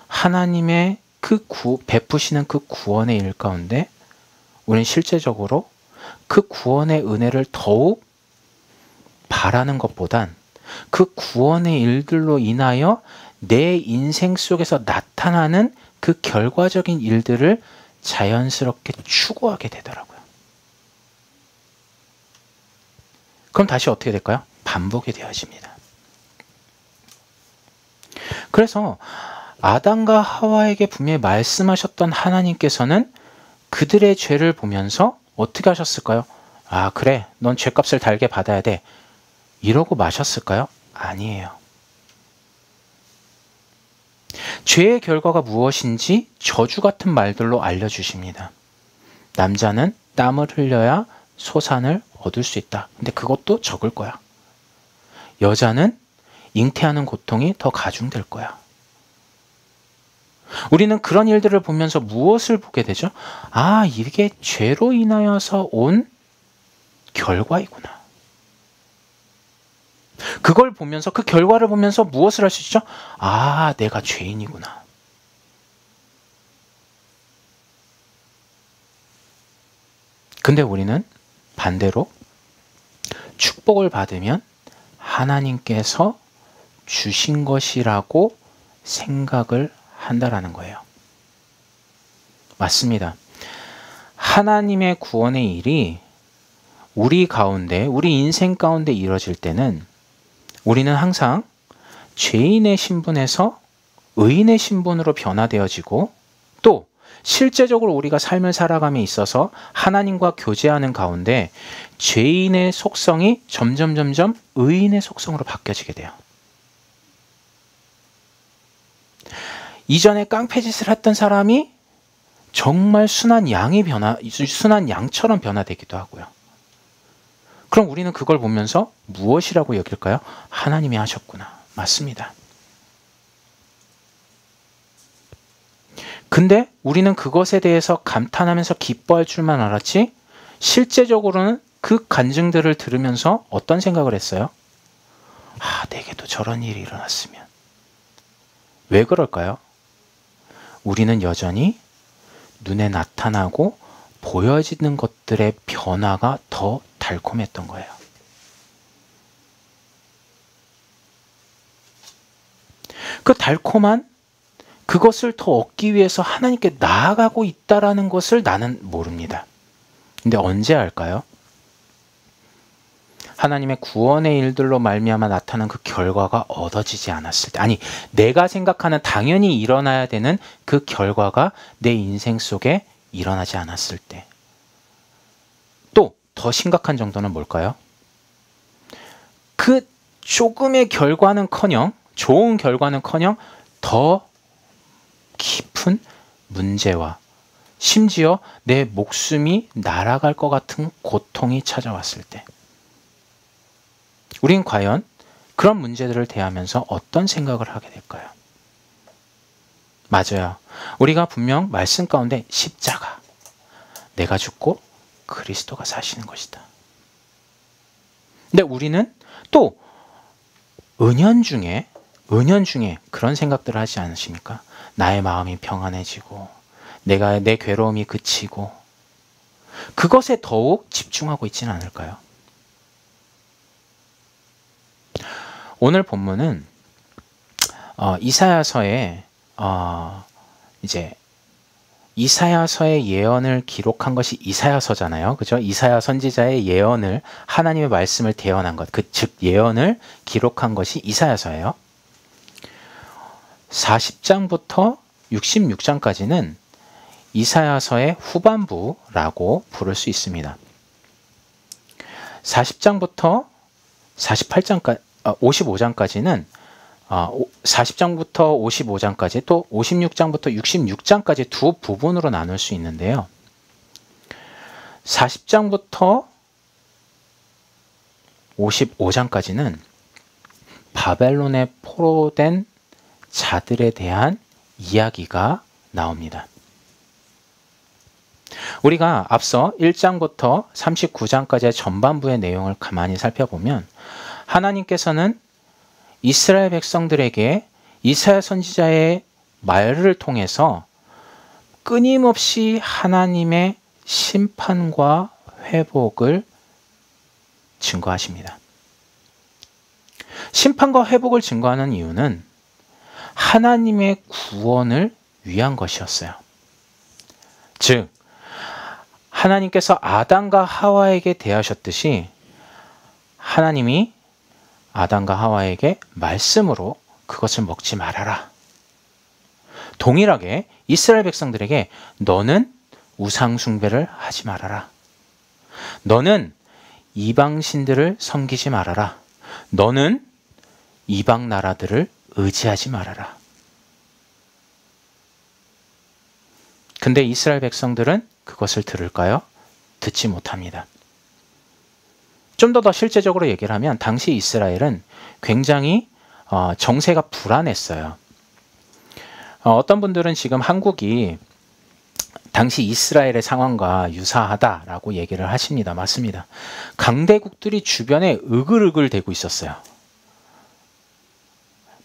하나님의 그 베푸시는 그 구원의 일 가운데 우리는 실제적으로 그 구원의 은혜를 더욱 바라는 것보단 그 구원의 일들로 인하여 내 인생 속에서 나타나는 그 결과적인 일들을 자연스럽게 추구하게 되더라고요. 그럼 다시 어떻게 될까요? 반복이 되어집니다. 그래서 아담과 하와에게 분명히 말씀하셨던 하나님께서는 그들의 죄를 보면서 어떻게 하셨을까요? 그래, 넌 죄값을 달게 받아야 돼. 이러고 마셨을까요? 아니에요. 죄의 결과가 무엇인지 저주 같은 말들로 알려주십니다. 남자는 땀을 흘려야 소산을 얻을 수 있다. 근데 그것도 적을 거야. 여자는 잉태하는 고통이 더 가중될 거야. 우리는 그런 일들을 보면서 무엇을 보게 되죠? 이게 죄로 인하여서 온 결과이구나. 그걸 보면서 그 결과를 보면서 무엇을 할 수 있죠? 내가 죄인이구나. 근데 우리는 반대로 축복을 받으면 하나님께서 주신 것이라고 생각을 한다라는 거예요. 맞습니다. 하나님의 구원의 일이 우리 가운데, 우리 인생 가운데 이루어질 때는 우리는 항상 죄인의 신분에서 의인의 신분으로 변화되어지고 또 실제적으로 우리가 삶을 살아감에 있어서 하나님과 교제하는 가운데 죄인의 속성이 점점 의인의 속성으로 바뀌어지게 돼요. 이전에 깡패짓을 했던 사람이 정말 순한 양처럼 변화되기도 하고요. 그럼 우리는 그걸 보면서 무엇이라고 여길까요? 하나님이 하셨구나. 맞습니다. 근데 우리는 그것에 대해서 감탄하면서 기뻐할 줄만 알았지 실제적으로는 그 간증들을 들으면서 어떤 생각을 했어요? 내게도 저런 일이 일어났으면. 왜 그럴까요? 우리는 여전히 눈에 나타나고 보여지는 것들의 변화가 더 달콤했던 거예요. 그 달콤한 그것을 더 얻기 위해서 하나님께 나아가고 있다라는 것을 나는 모릅니다. 근데 언제 알까요? 하나님의 구원의 일들로 말미암아 나타난 그 결과가 얻어지지 않았을 때, 아니 내가 생각하는 당연히 일어나야 되는 그 결과가 내 인생 속에 일어나지 않았을 때, 또 더 심각한 정도는 뭘까요? 그 조금의 결과는커녕, 좋은 결과는커녕 더 깊은 문제와 심지어 내 목숨이 날아갈 것 같은 고통이 찾아왔을 때, 우린 과연 그런 문제들을 대하면서 어떤 생각을 하게 될까요? 맞아요. 우리가 분명 말씀 가운데 십자가, 내가 죽고 그리스도가 사시는 것이다. 근데 우리는 또 은연중에 그런 생각들을 하지 않으십니까? 나의 마음이 평안해지고 내 괴로움이 그치고, 그것에 더욱 집중하고 있지는 않을까요? 오늘 본문은 이사야서의 이사야서의 예언을 기록한 것이 이사야서잖아요. 그죠? 이사야 선지자의 예언을, 하나님의 말씀을 대언한 것, 즉 예언을 기록한 것이 이사야서예요. 40장부터 66장까지는 이사야서의 후반부라고 부를 수 있습니다. 40장부터 48장까지 55장까지는 40장부터 55장까지, 또 56장부터 66장까지 두 부분으로 나눌 수 있는데요. 40장부터 55장까지는 바벨론에 포로된 자들에 대한 이야기가 나옵니다. 우리가 앞서 1장부터 39장까지의 전반부의 내용을 가만히 살펴보면 하나님께서는 이스라엘 백성들에게 이사야 선지자의 말을 통해서 끊임없이 하나님의 심판과 회복을 증거하십니다. 심판과 회복을 증거하는 이유는 하나님의 구원을 위한 것이었어요. 즉, 하나님께서 아담과 하와에게 대하셨듯이 하나님이 아담과 하와에게 말씀으로 그것을 먹지 말아라. 동일하게 이스라엘 백성들에게 너는 우상 숭배를 하지 말아라. 너는 이방신들을 섬기지 말아라. 너는 이방 나라들을 의지하지 말아라. 근데 이스라엘 백성들은 그것을 들을까요? 듣지 못합니다. 좀 더 실제적으로 얘기를 하면 당시 이스라엘은 굉장히 정세가 불안했어요. 어떤 분들은 지금 한국이 당시 이스라엘의 상황과 유사하다라고 얘기를 하십니다. 맞습니다. 강대국들이 주변에 으글으글 대고 있었어요.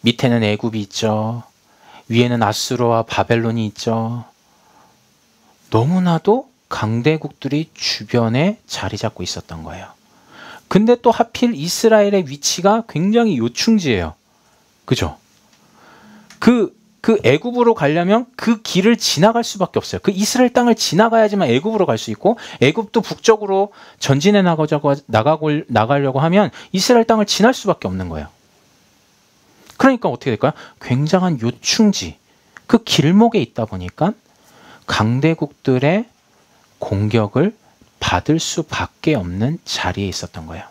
밑에는 애굽이 있죠. 위에는 아수르와 바벨론이 있죠. 너무나도 강대국들이 주변에 자리 잡고 있었던 거예요. 근데 또 하필 이스라엘의 위치가 굉장히 요충지예요. 그죠? 그 애굽으로 가려면 그 길을 지나갈 수밖에 없어요. 그 이스라엘 땅을 지나가야지만 애굽으로 갈 수 있고, 애굽도 북쪽으로 전진해 나가려고 하면 이스라엘 땅을 지날 수밖에 없는 거예요. 그러니까 어떻게 될까요? 굉장한 요충지, 그 길목에 있다 보니까 강대국들의 공격을 받을 수밖에 없는 자리에 있었던 거예요.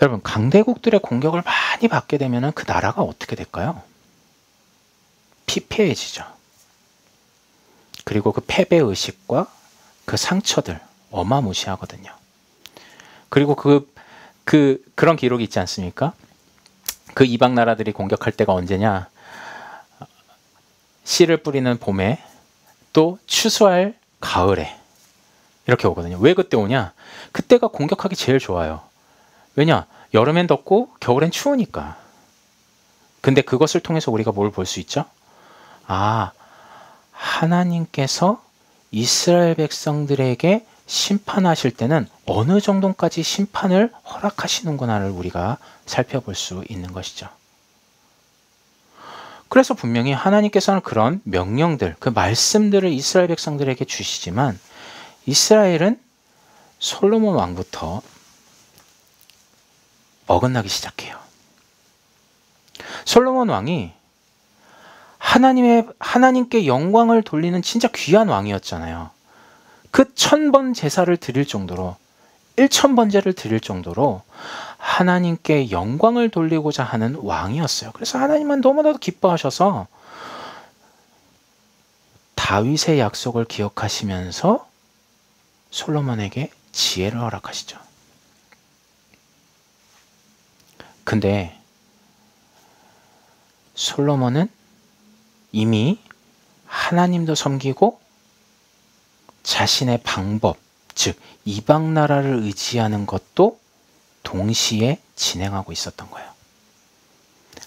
여러분, 강대국들의 공격을 많이 받게 되면 그 나라가 어떻게 될까요? 피폐해지죠. 그리고 그 패배의식과 그 상처들 어마무시하거든요. 그리고 그런 기록이 있지 않습니까? 그 이방 나라들이 공격할 때가 언제냐? 씨를 뿌리는 봄에, 또 추수할 가을에 이렇게 오거든요. 왜 그때 오냐? 그때가 공격하기 제일 좋아요. 왜냐? 여름엔 덥고 겨울엔 추우니까. 근데 그것을 통해서 우리가 뭘 볼 수 있죠? 아, 하나님께서 이스라엘 백성들에게 심판하실 때는 어느 정도까지 심판을 허락하시는구나를 우리가 살펴볼 수 있는 것이죠. 그래서 분명히 하나님께서는 그런 명령들, 그 말씀들을 이스라엘 백성들에게 주시지만 이스라엘은 솔로몬 왕부터 어긋나기 시작해요. 솔로몬 왕이 하나님께 영광을 돌리는 진짜 귀한 왕이었잖아요. 그 1000번 제사를 드릴 정도로 1000번제를 드릴 정도로 하나님께 영광을 돌리고자 하는 왕이었어요. 그래서 하나님은 너무나도 기뻐하셔서 다윗의 약속을 기억하시면서 솔로몬에게 지혜를 허락하시죠. 근데 솔로몬은 이미 하나님도 섬기고 자신의 방법, 즉 이방 나라를 의지하는 것도 동시에 진행하고 있었던 거예요.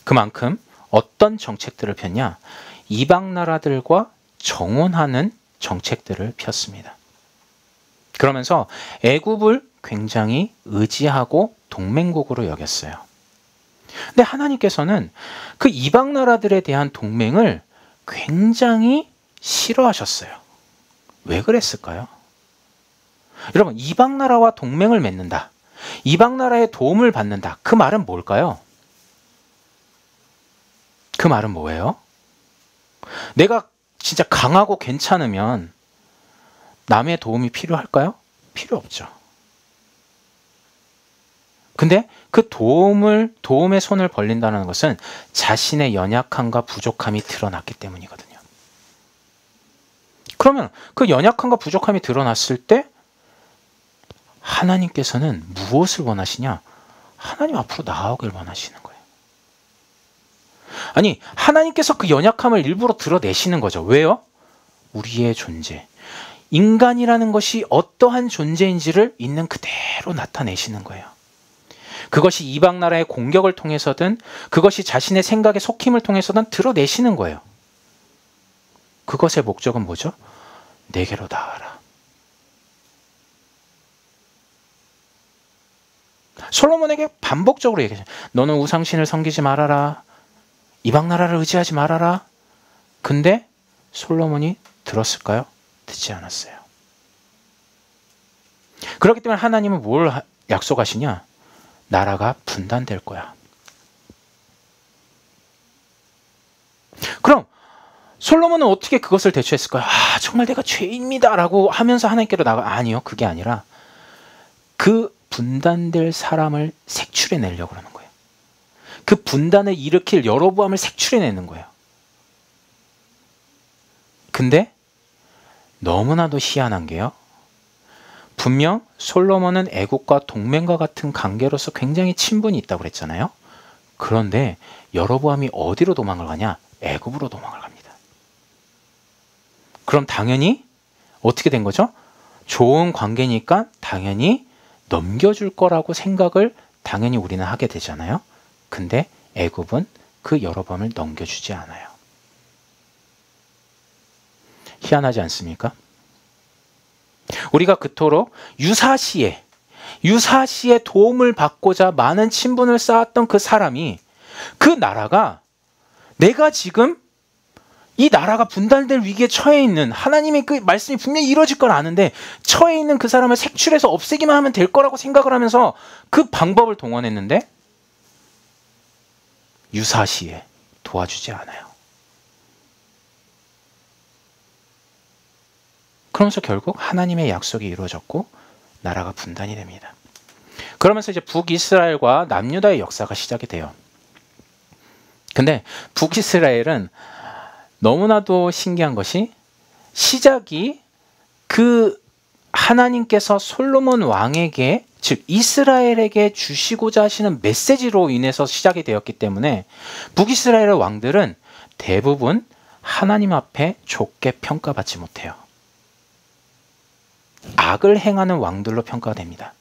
그만큼 어떤 정책들을 폈냐? 이방 나라들과 정혼하는 정책들을 폈습니다. 그러면서 애굽을 굉장히 의지하고 동맹국으로 여겼어요. 근데 하나님께서는 그 이방 나라들에 대한 동맹을 굉장히 싫어하셨어요. 왜 그랬을까요? 여러분, 이방 나라와 동맹을 맺는다, 이방 나라의 도움을 받는다, 그 말은 뭘까요? 그 말은 뭐예요? 내가 진짜 강하고 괜찮으면 남의 도움이 필요할까요? 필요 없죠. 근데 그 도움의 손을 벌린다는 것은 자신의 연약함과 부족함이 드러났기 때문이거든요. 그러면 그 연약함과 부족함이 드러났을 때 하나님께서는 무엇을 원하시냐? 하나님 앞으로 나아오길 원하시는 거예요. 아니, 하나님께서 그 연약함을 일부러 드러내시는 거죠. 왜요? 우리의 존재, 인간이라는 것이 어떠한 존재인지를 있는 그대로 나타내시는 거예요. 그것이 이방 나라의 공격을 통해서든 그것이 자신의 생각의 속힘을 통해서든 드러내시는 거예요. 그것의 목적은 뭐죠? 내게로 나아라. 솔로몬에게 반복적으로 얘기하죠. 너는 우상신을 섬기지 말아라. 이방 나라를 의지하지 말아라. 근데 솔로몬이 들었을까요? 듣지 않았어요. 그렇기 때문에 하나님은 뭘 약속하시냐? 나라가 분단될 거야. 그럼 솔로몬은 어떻게 그것을 대처했을까요? 아, 정말 내가 죄인입니다 라고 하면서 하나님께로 나가. 아니요, 그게 아니라 그 분단될 사람을 색출해내려고 그러는 거예요. 그 분단을 일으킬 여로보암을 색출해내는 거예요. 근데 너무나도 희한한 게요, 분명 솔로몬은 애국과 동맹과 같은 관계로서 굉장히 친분이 있다고 그랬잖아요. 그런데 여로보암이 어디로 도망을 가냐? 애굽으로 도망을 갑니다. 그럼 당연히 어떻게 된 거죠? 좋은 관계니까 당연히 넘겨줄 거라고 생각을 당연히 우리는 하게 되잖아요. 근데 애굽은 그 여로보암을 넘겨주지 않아요. 희한하지 않습니까? 우리가 그토록 유사시에 도움을 받고자 많은 친분을 쌓았던 그 사람이, 그 나라가, 내가 지금 이 나라가 분단될 위기에 처해 있는, 하나님의 그 말씀이 분명히 이루어질 걸 아는데 처해 있는 그 사람을 색출해서 없애기만 하면 될 거라고 생각을 하면서 그 방법을 동원했는데 유사시에 도와주지 않아요. 그러면서 결국 하나님의 약속이 이루어졌고 나라가 분단이 됩니다. 그러면서 이제 북이스라엘과 남유다의 역사가 시작이 돼요. 근데 북이스라엘은 너무나도 신기한 것이, 시작이 그 하나님께서 솔로몬 왕에게, 즉 이스라엘에게 주시고자 하시는 메시지로 인해서 시작이 되었기 때문에 북이스라엘의 왕들은 대부분 하나님 앞에 좋게 평가받지 못해요. 악을 행하는 왕들로 평가가 됩니다.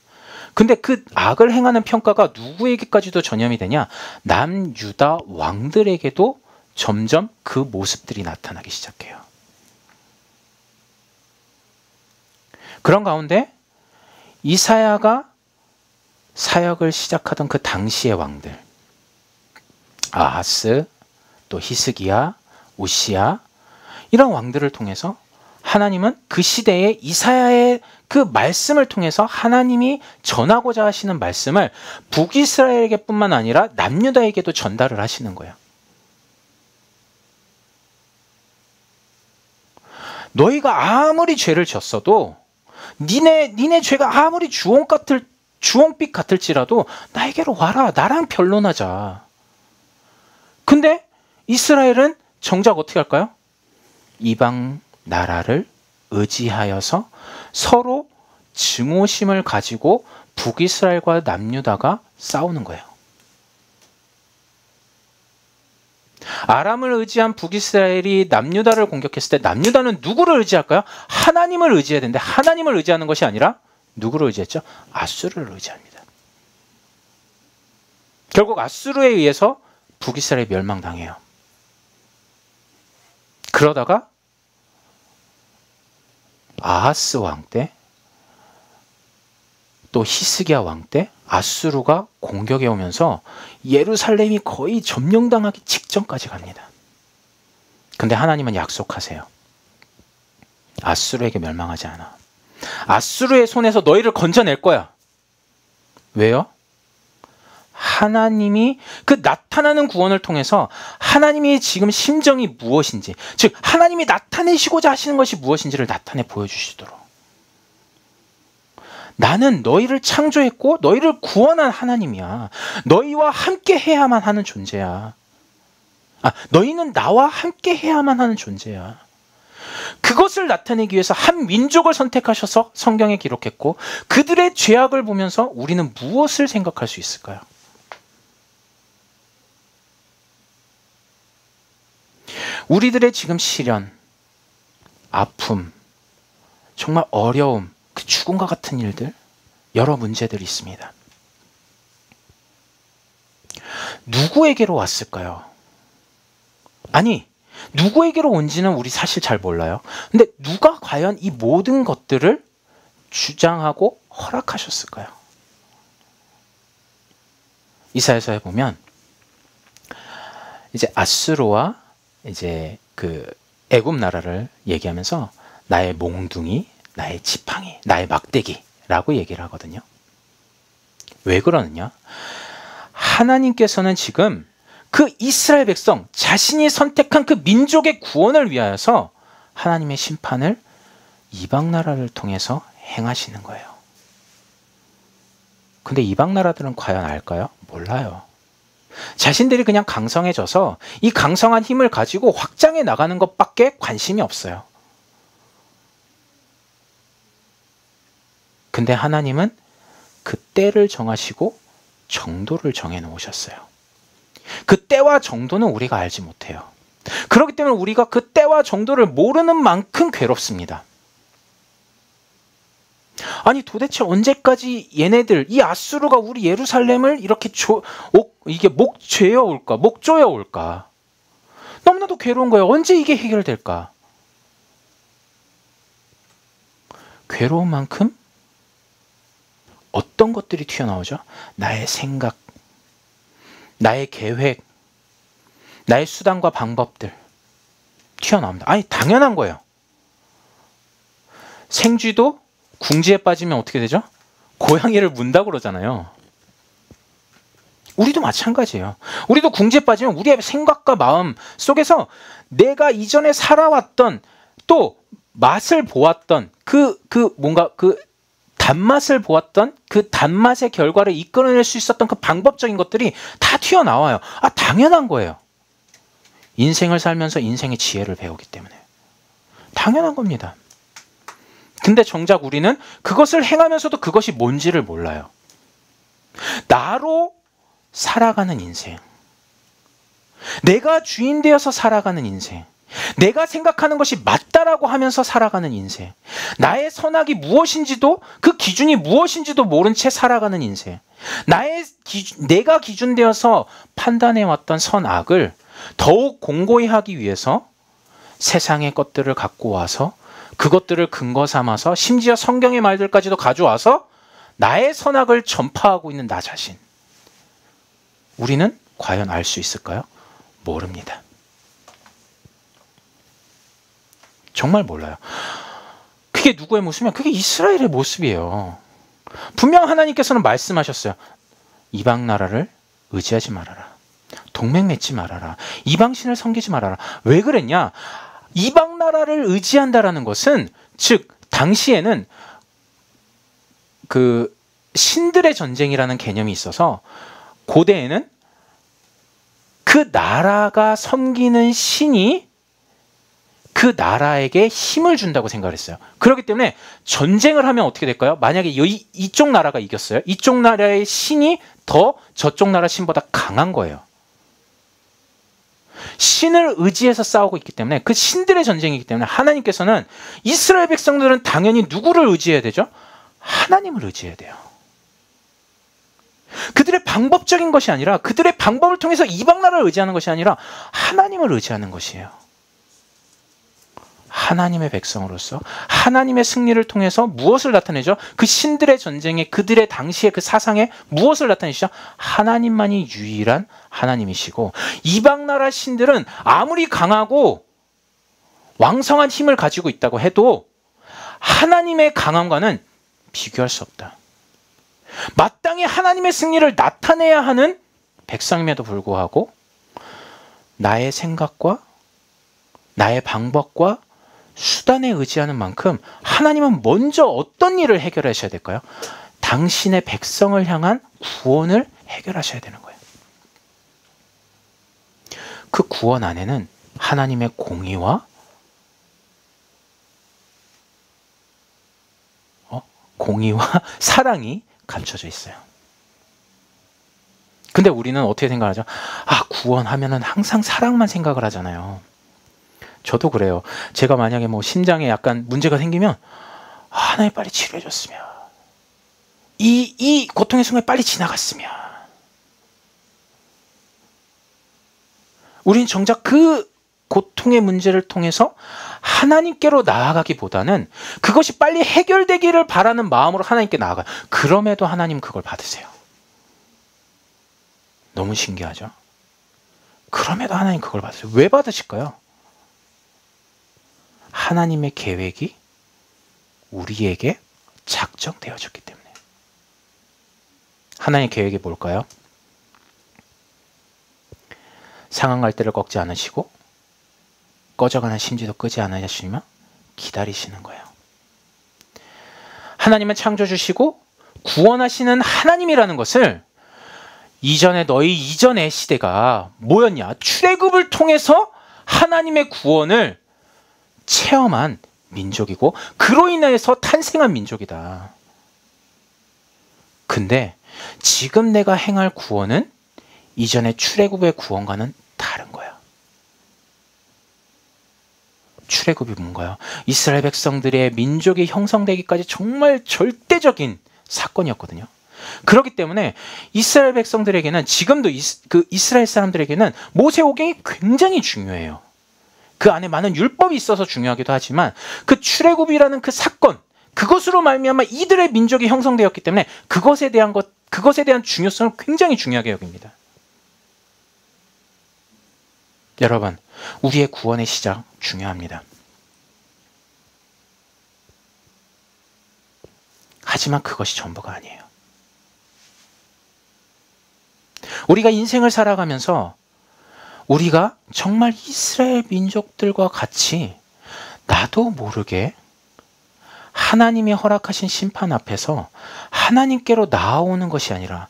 근데 그 악을 행하는 평가가 누구에게까지도 전염이 되냐? 남유다 왕들에게도 점점 그 모습들이 나타나기 시작해요. 그런 가운데 이사야가 사역을 시작하던 그 당시의 왕들, 아하스, 또 히스기야, 우시야, 이런 왕들을 통해서 하나님은 그 시대에 이사야의 그 말씀을 통해서 하나님이 전하고자 하시는 말씀을 북이스라엘에게뿐만 아니라 남유다에게도 전달을 하시는 거예요. 너희가 아무리 죄를 졌어도 니네 죄가 아무리 주홍빛 같을지라도 나에게로 와라. 나랑 변론하자. 근데 이스라엘은 정작 어떻게 할까요? 이방 나라를 의지하여서 서로 증오심을 가지고 북이스라엘과 남유다가 싸우는 거예요. 아람을 의지한 북이스라엘이 남유다를 공격했을 때 남유다는 누구를 의지할까요? 하나님을 의지해야 되는데 하나님을 의지하는 것이 아니라 누구를 의지했죠? 아수르를 의지합니다. 결국 아수르에 의해서 북이스라엘이 멸망당해요. 그러다가 아하스 왕 때, 또 히스기야 왕 때 아수르가 공격해 오면서 예루살렘이 거의 점령당하기 직전까지 갑니다. 근데 하나님은 약속하세요. 아수르에게 멸망하지 않아. 아수르의 손에서 너희를 건져낼 거야. 왜요? 하나님이 그 나타나는 구원을 통해서 하나님이 지금 심정이 무엇인지, 즉 하나님이 나타내시고자 하시는 것이 무엇인지를 나타내 보여주시도록. 나는 너희를 창조했고 너희를 구원한 하나님이야. 너희와 함께 해야만 하는 존재야. 너희는 나와 함께 해야만 하는 존재야. 그것을 나타내기 위해서 한 민족을 선택하셔서 성경에 기록했고 그들의 죄악을 보면서 우리는 무엇을 생각할 수 있을까요? 우리들의 지금 시련, 아픔, 정말 어려움, 그 죽음과 같은 일들, 여러 문제들이 있습니다. 누구에게로 왔을까요? 아니, 누구에게로 온지는 우리 사실 잘 몰라요. 근데 누가 과연 이 모든 것들을 주장하고 허락하셨을까요? 이사야서에 보면 이제 아수르와 이제 그 애굽 나라를 얘기하면서 나의 몽둥이, 나의 지팡이, 나의 막대기라고 얘기를 하거든요. 왜 그러느냐? 하나님께서는 지금 그 이스라엘 백성, 자신이 선택한 그 민족의 구원을 위하여서 하나님의 심판을 이방 나라를 통해서 행하시는 거예요. 근데 이방 나라들은 과연 알까요? 몰라요. 자신들이 그냥 강성해져서 이 강성한 힘을 가지고 확장해 나가는 것밖에 관심이 없어요. 근데 하나님은 그 때를 정하시고 정도를 정해 놓으셨어요. 그 때와 정도는 우리가 알지 못해요. 그렇기 때문에 우리가 그 때와 정도를 모르는 만큼 괴롭습니다. 아니 도대체 언제까지 얘네들, 이 아수르가 우리 예루살렘을 이렇게 이게 목죄어 올까? 너무나도 괴로운 거예요. 언제 이게 해결될까? 괴로운 만큼 어떤 것들이 튀어나오죠? 나의 생각, 나의 계획, 나의 수단과 방법들 튀어나옵니다. 아니 당연한 거예요. 생쥐도 궁지에 빠지면 어떻게 되죠? 고양이를 문다고 그러잖아요. 우리도 마찬가지예요. 우리도 궁지에 빠지면 우리의 생각과 마음 속에서 내가 이전에 살아왔던 또 맛을 보았던 뭔가 단맛을 보았던 그 단맛의 결과를 이끌어낼 수 있었던 그 방법적인 것들이 다 튀어나와요. 당연한 거예요. 인생을 살면서 인생의 지혜를 배우기 때문에. 당연한 겁니다. 근데 정작 우리는 그것을 행하면서도 그것이 뭔지를 몰라요. 나로 살아가는 인생. 내가 주인 되어서 살아가는 인생. 내가 생각하는 것이 맞다라고 하면서 살아가는 인생. 나의 선악이 무엇인지도 그 기준이 무엇인지도 모른 채 살아가는 인생. 내가 기준되어서 판단해왔던 선악을 더욱 공고히 하기 위해서 세상의 것들을 갖고 와서 그것들을 근거 삼아서 심지어 성경의 말들까지도 가져와서 나의 선악을 전파하고 있는 나 자신. 우리는 과연 알 수 있을까요? 모릅니다. 정말 몰라요. 이게 누구의 모습이냐? 그게 이스라엘의 모습이에요. 분명 하나님께서는 말씀하셨어요. 이방 나라를 의지하지 말아라. 동맹 맺지 말아라. 이방신을 섬기지 말아라. 왜 그랬냐? 이방 나라를 의지한다라는 것은, 즉 당시에는 그 신들의 전쟁이라는 개념이 있어서 고대에는 그 나라가 섬기는 신이 그 나라에게 힘을 준다고 생각을 했어요. 그렇기 때문에 전쟁을 하면 어떻게 될까요? 만약에 이쪽 나라가 이겼어요. 이쪽 나라의 신이 더 저쪽 나라 신보다 강한 거예요. 신을 의지해서 싸우고 있기 때문에, 그 신들의 전쟁이기 때문에 하나님께서는 이스라엘 백성들은 당연히 누구를 의지해야 되죠? 하나님을 의지해야 돼요. 그들의 방법적인 것이 아니라, 그들의 방법을 통해서 이방 나라를 의지하는 것이 아니라 하나님을 의지하는 것이에요. 하나님의 백성으로서 하나님의 승리를 통해서 무엇을 나타내죠? 그 신들의 전쟁에, 그들의 당시의 그 사상에 무엇을 나타내시죠? 하나님만이 유일한 하나님이시고, 이방 나라 신들은 아무리 강하고 왕성한 힘을 가지고 있다고 해도 하나님의 강함과는 비교할 수 없다. 마땅히 하나님의 승리를 나타내야 하는 백성임에도 불구하고 나의 생각과 나의 방법과 수단에 의지하는 만큼 하나님은 먼저 어떤 일을 해결하셔야 될까요? 당신의 백성을 향한 구원을 해결하셔야 되는 거예요. 그 구원 안에는 하나님의 공의와 사랑이 감춰져 있어요. 근데 우리는 어떻게 생각하죠? 구원하면은 항상 사랑만 생각을 하잖아요. 저도 그래요. 제가 만약에 뭐 심장에 약간 문제가 생기면 하나님 빨리 치료해 줬으면, 이 고통의 순간이 빨리 지나갔으면. 우리는 정작 그 고통의 문제를 통해서 하나님께로 나아가기보다는 그것이 빨리 해결되기를 바라는 마음으로 하나님께 나아가요. 그럼에도 하나님 그걸 받으세요. 너무 신기하죠? 그럼에도 하나님 그걸 받으세요. 왜 받으실까요? 하나님의 계획이 우리에게 작정되어졌기 때문에. 하나님의 계획이 뭘까요? 상한 갈대를 꺾지 않으시고 꺼져가는 심지도 끄지 않으시며 기다리시는 거예요. 하나님은 창조주시고 구원하시는 하나님이라는 것을 너희 이전의 시대가 뭐였냐? 출애굽을 통해서 하나님의 구원을 체험한 민족이고 그로 인해서 탄생한 민족이다. 근데 지금 내가 행할 구원은 이전의 출애굽의 구원과는 다른 거야. 출애굽이 뭔가요? 이스라엘 백성들의 민족이 형성되기까지 정말 절대적인 사건이었거든요. 그렇기 때문에 이스라엘 백성들에게는, 지금도 이스라엘 사람들에게는 모세오경이 굉장히 중요해요. 그 안에 많은 율법이 있어서 중요하기도 하지만 그 출애굽이라는 그 사건, 그것으로 말미암아 이들의 민족이 형성되었기 때문에 그것에 대한 중요성을 굉장히 중요하게 여깁니다. 여러분, 우리의 구원의 시작 중요합니다. 하지만 그것이 전부가 아니에요. 우리가 인생을 살아가면서 우리가 정말 이스라엘 민족들과 같이 나도 모르게 하나님이 허락하신 심판 앞에서 하나님께로 나아오는 것이 아니라,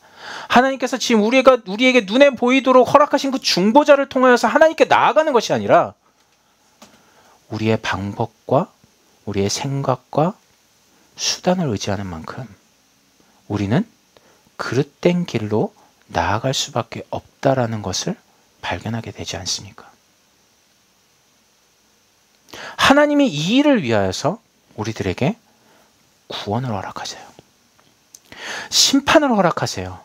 하나님께서 지금 우리에게 눈에 보이도록 허락하신 그 중보자를 통하여서 하나님께 나아가는 것이 아니라, 우리의 방법과 우리의 생각과 수단을 의지하는 만큼 우리는 그릇된 길로 나아갈 수밖에 없다라는 것을 발견하게 되지 않습니까? 하나님이 이 일을 위하여서 우리들에게 구원을 허락하세요. 심판을 허락하세요.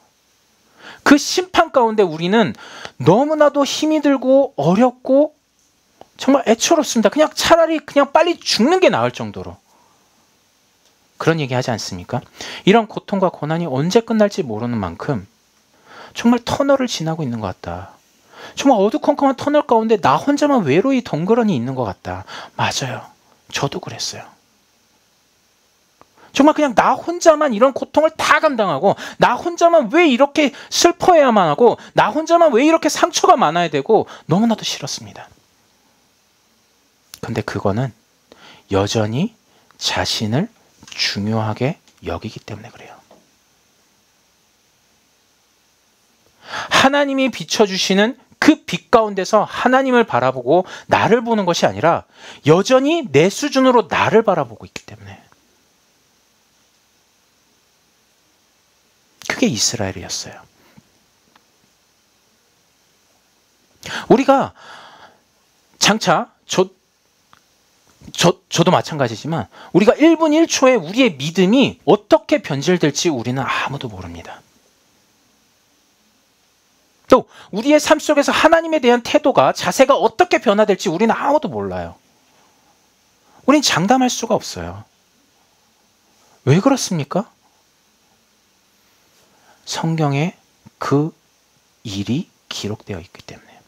그 심판 가운데 우리는 너무나도 힘이 들고 어렵고 정말 애처롭습니다. 차라리 빨리 죽는 게 나을 정도로. 그런 얘기 하지 않습니까? 이런 고통과 고난이 언제 끝날지 모르는 만큼 정말 터널을 지나고 있는 것 같다. 정말 어두컴컴한 터널 가운데 나 혼자만 외로이 덩그러니 있는 것 같다. 맞아요. 저도 그랬어요. 정말 그냥 나 혼자만 이런 고통을 다 감당하고, 나 혼자만 왜 이렇게 슬퍼해야만 하고, 나 혼자만 왜 이렇게 상처가 많아야 되고, 너무나도 싫었습니다. 근데 그거는 여전히 자신을 중요하게 여기기 때문에 그래요. 하나님이 비춰주시는 그 빛 가운데서 하나님을 바라보고 나를 보는 것이 아니라 여전히 내 수준으로 나를 바라보고 있기 때문에. 그게 이스라엘이었어요. 우리가 장차 저도 마찬가지지만 우리가 1분 1초에 우리의 믿음이 어떻게 변질될지 우리는 아무도 모릅니다. 또 우리의 삶 속에서 하나님에 대한 태도가, 자세가 어떻게 변화될지 우리는 아무도 몰라요. 우린 장담할 수가 없어요. 왜 그렇습니까? 성경에 그 일이 기록되어 있기 때문에.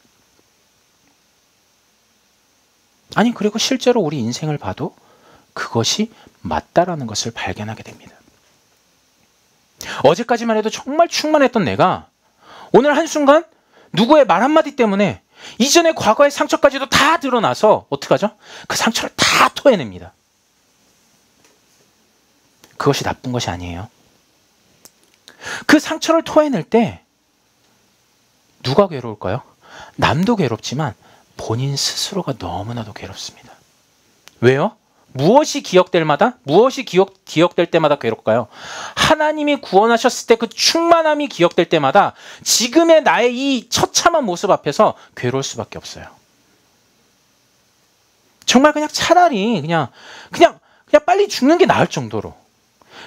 아니, 그리고 실제로 우리 인생을 봐도 그것이 맞다라는 것을 발견하게 됩니다. 어제까지만 해도 정말 충만했던 내가 오늘 한순간 누구의 말 한마디 때문에 이전의 과거의 상처까지도 다 드러나서 어떡하죠? 그 상처를 다 토해냅니다. 그것이 나쁜 것이 아니에요. 그 상처를 토해낼 때 누가 괴로울까요? 남도 괴롭지만 본인 스스로가 너무나도 괴롭습니다. 왜요? 무엇이 기억될 때마다 괴롭까요? 하나님이 구원하셨을 때 그 충만함이 기억될 때마다 지금의 나의 이 처참한 모습 앞에서 괴로울 수밖에 없어요. 정말 그냥 차라리 그냥 빨리 죽는 게 나을 정도로,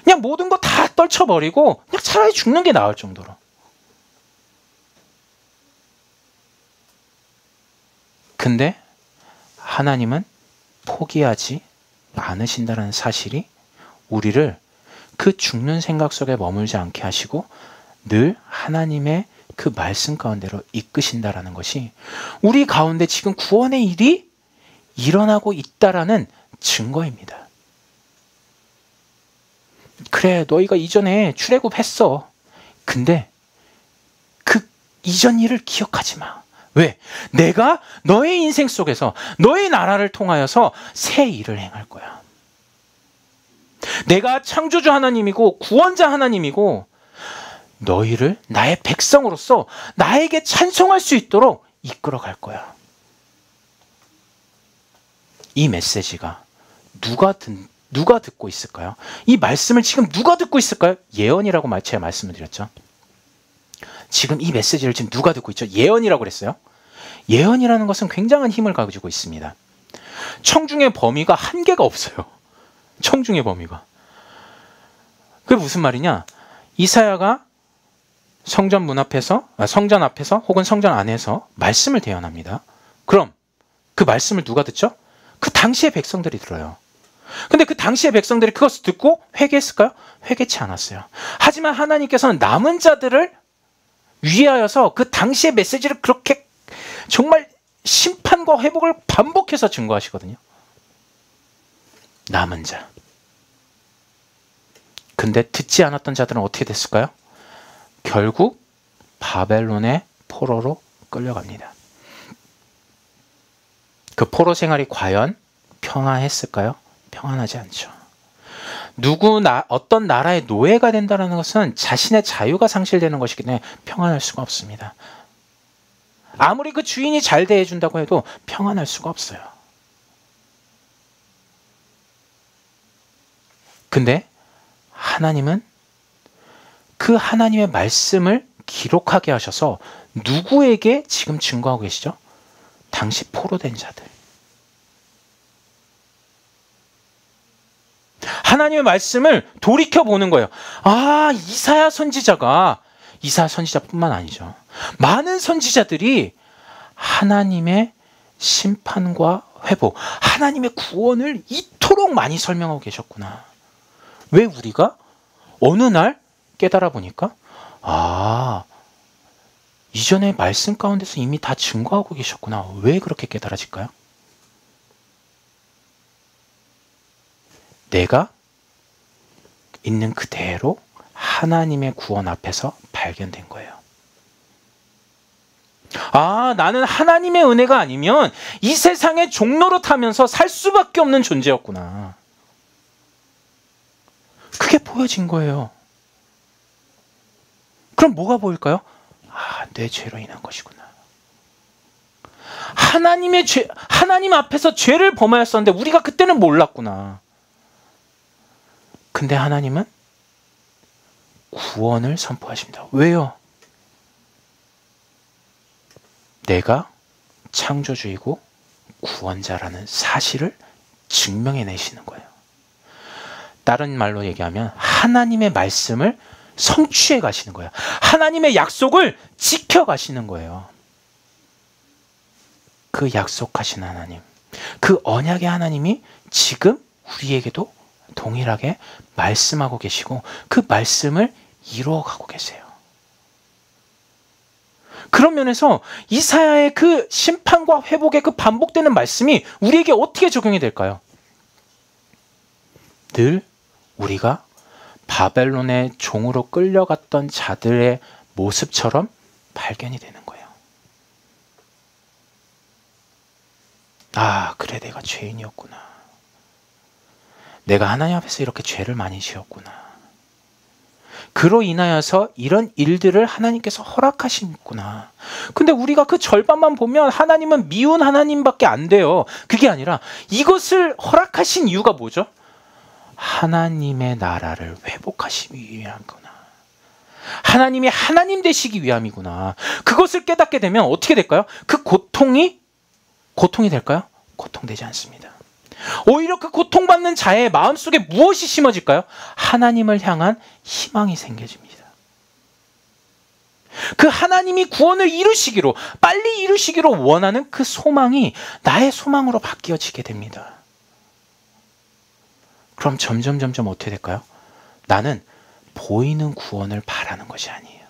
그냥 모든 거 다 떨쳐버리고 그냥 차라리 죽는 게 나을 정도로. 근데 하나님은 포기하지 않으신다는 사실이 우리를 그 죽는 생각 속에 머물지 않게 하시고 늘 하나님의 그 말씀 가운데로 이끄신다라는 것이 우리 가운데 지금 구원의 일이 일어나고 있다라는 증거입니다. 그래, 너희가 이전에 출애굽했어. 근데 그 이전 일을 기억하지 마. 왜? 내가 너의 인생 속에서 너의 나라를 통하여서 새 일을 행할 거야. 내가 창조주 하나님이고 구원자 하나님이고 너희를 나의 백성으로서 나에게 찬송할 수 있도록 이끌어 갈 거야. 이 메시지가 누가 듣고 있을까요? 이 말씀을 지금 누가 듣고 있을까요? 예언이라고 제가 말씀을 드렸죠. 지금 이 메시지를 지금 누가 듣고 있죠? 예언이라고 그랬어요. 예언이라는 것은 굉장한 힘을 가지고 있습니다. 청중의 범위가 한계가 없어요. 청중의 범위가. 그게 무슨 말이냐? 이사야가 성전 앞에서 혹은 성전 안에서 말씀을 대언합니다. 그럼 그 말씀을 누가 듣죠? 그 당시의 백성들이 들어요. 근데 그 당시의 백성들이 그것을 듣고 회개했을까요? 회개치 않았어요. 하지만 하나님께서는 남은 자들을 위하여서 그 당시의 메시지를 그렇게 정말 심판과 회복을 반복해서 증거하시거든요. 남은 자. 근데 듣지 않았던 자들은 어떻게 됐을까요? 결국 바벨론의 포로로 끌려갑니다. 그 포로 생활이 과연 평안했을까요? 평안하지 않죠. 어떤 나라의 노예가 된다는 것은 자신의 자유가 상실되는 것이기 때문에 평안할 수가 없습니다. 아무리 그 주인이 잘 대해준다고 해도 평안할 수가 없어요. 근데 하나님은 그 하나님의 말씀을 기록하게 하셔서 누구에게 지금 증거하고 계시죠? 당시 포로된 자들. 하나님의 말씀을 돌이켜보는 거예요. 아, 이사야 선지자뿐만 아니죠. 많은 선지자들이 하나님의 심판과 회복, 하나님의 구원을 이토록 많이 설명하고 계셨구나. 왜 우리가 어느 날 깨달아 보니까 이전의 말씀 가운데서 이미 다 증거하고 계셨구나. 왜 그렇게 깨달아질까요? 내가 있는 그대로 하나님의 구원 앞에서 발견된 거예요. 아, 나는 하나님의 은혜가 아니면 이 세상의 종로로 타면서 살 수밖에 없는 존재였구나. 그게 보여진 거예요. 그럼 뭐가 보일까요? 아, 내 죄로 인한 것이구나. 하나님 앞에서 죄를 범하였었는데 우리가 그때는 몰랐구나. 근데 하나님은 구원을 선포하십니다. 왜요? 내가 창조주이고 구원자라는 사실을 증명해내시는 거예요. 다른 말로 얘기하면 하나님의 말씀을 성취해 가시는 거예요. 하나님의 약속을 지켜가시는 거예요. 그 약속하신 하나님, 그 언약의 하나님이 지금 우리에게도 동일하게 말씀하고 계시고 그 말씀을 이루어가고 계세요. 그런 면에서 이사야의 그 심판과 회복의 그 반복되는 말씀이 우리에게 어떻게 적용이 될까요? 늘 우리가 바벨론의 종으로 끌려갔던 자들의 모습처럼 발견이 되는 거예요. 아, 그래, 내가 죄인이었구나. 내가 하나님 앞에서 이렇게 죄를 많이 지었구나. 그로 인하여서 이런 일들을 하나님께서 허락하시구나. 근데 우리가 그 절반만 보면 하나님은 미운 하나님밖에 안 돼요. 그게 아니라 이것을 허락하신 이유가 뭐죠? 하나님의 나라를 회복하시기 위함이구나. 하나님이 하나님 되시기 위함이구나. 그것을 깨닫게 되면 어떻게 될까요? 그 고통이 될까요? 고통되지 않습니다. 오히려 그 고통받는 자의 마음속에 무엇이 심어질까요? 하나님을 향한 희망이 생겨집니다. 그 하나님이 구원을 이루시기로, 빨리 이루시기로 원하는 그 소망이 나의 소망으로 바뀌어지게 됩니다. 그럼 점점 어떻게 될까요? 나는 보이는 구원을 바라는 것이 아니에요.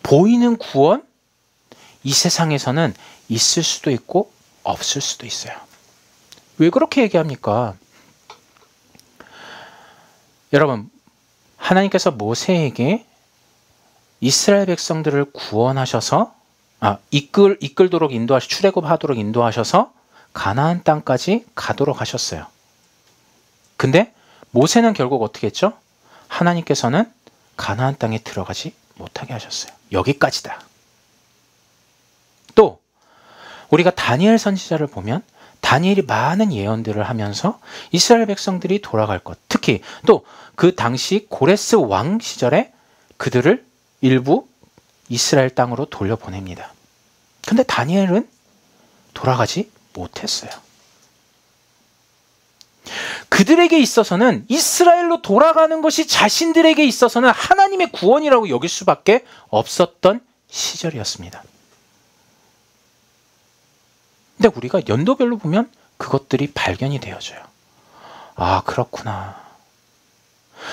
보이는 구원? 이 세상에서는 있을 수도 있고 없을 수도 있어요. 왜 그렇게 얘기합니까? 여러분, 하나님께서 모세에게 이스라엘 백성들을 구원하셔서 이끌도록 출애굽하도록 인도하셔서 가나안 땅까지 가도록 하셨어요. 근데 모세는 결국 어떻게 했죠? 하나님께서는 가나안 땅에 들어가지 못하게 하셨어요. 여기까지다. 또 우리가 다니엘 선지자를 보면 다니엘이 많은 예언들을 하면서 이스라엘 백성들이 돌아갈 것, 특히 또 그 당시 고레스 왕 시절에 그들을 일부 이스라엘 땅으로 돌려보냅니다. 근데 다니엘은 돌아가지 못했어요. 그들에게 있어서는 이스라엘로 돌아가는 것이 자신들에게 있어서는 하나님의 구원이라고 여길 수밖에 없었던 시절이었습니다. 근데 우리가 연도별로 보면 그것들이 발견이 되어져요. 아, 그렇구나.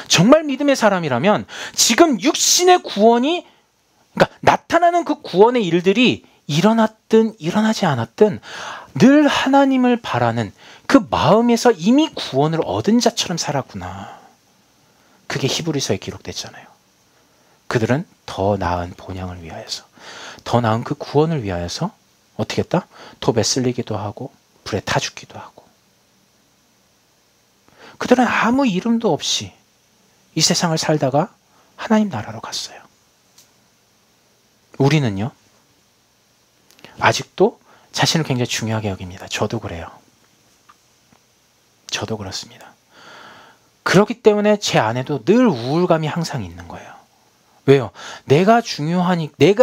정말 믿음의 사람이라면 지금 육신의 구원이, 그러니까 나타나는 그 구원의 일들이 일어났든 일어나지 않았든 늘 하나님을 바라는 그 마음에서 이미 구원을 얻은 자처럼 살았구나. 그게 히브리서에 기록됐잖아요. 그들은 더 나은 본향을 위하여서, 더 나은 그 구원을 위하여서 어떻게 했다? 톱에 쓸리기도 하고 불에 타 죽기도 하고. 그들은 아무 이름도 없이 이 세상을 살다가 하나님 나라로 갔어요. 우리는요, 아직도 자신을 굉장히 중요하게 여깁니다. 저도 그래요. 저도 그렇습니다. 그렇기 때문에 제 안에도 늘 우울감이 항상 있는 거예요. 왜요? 내가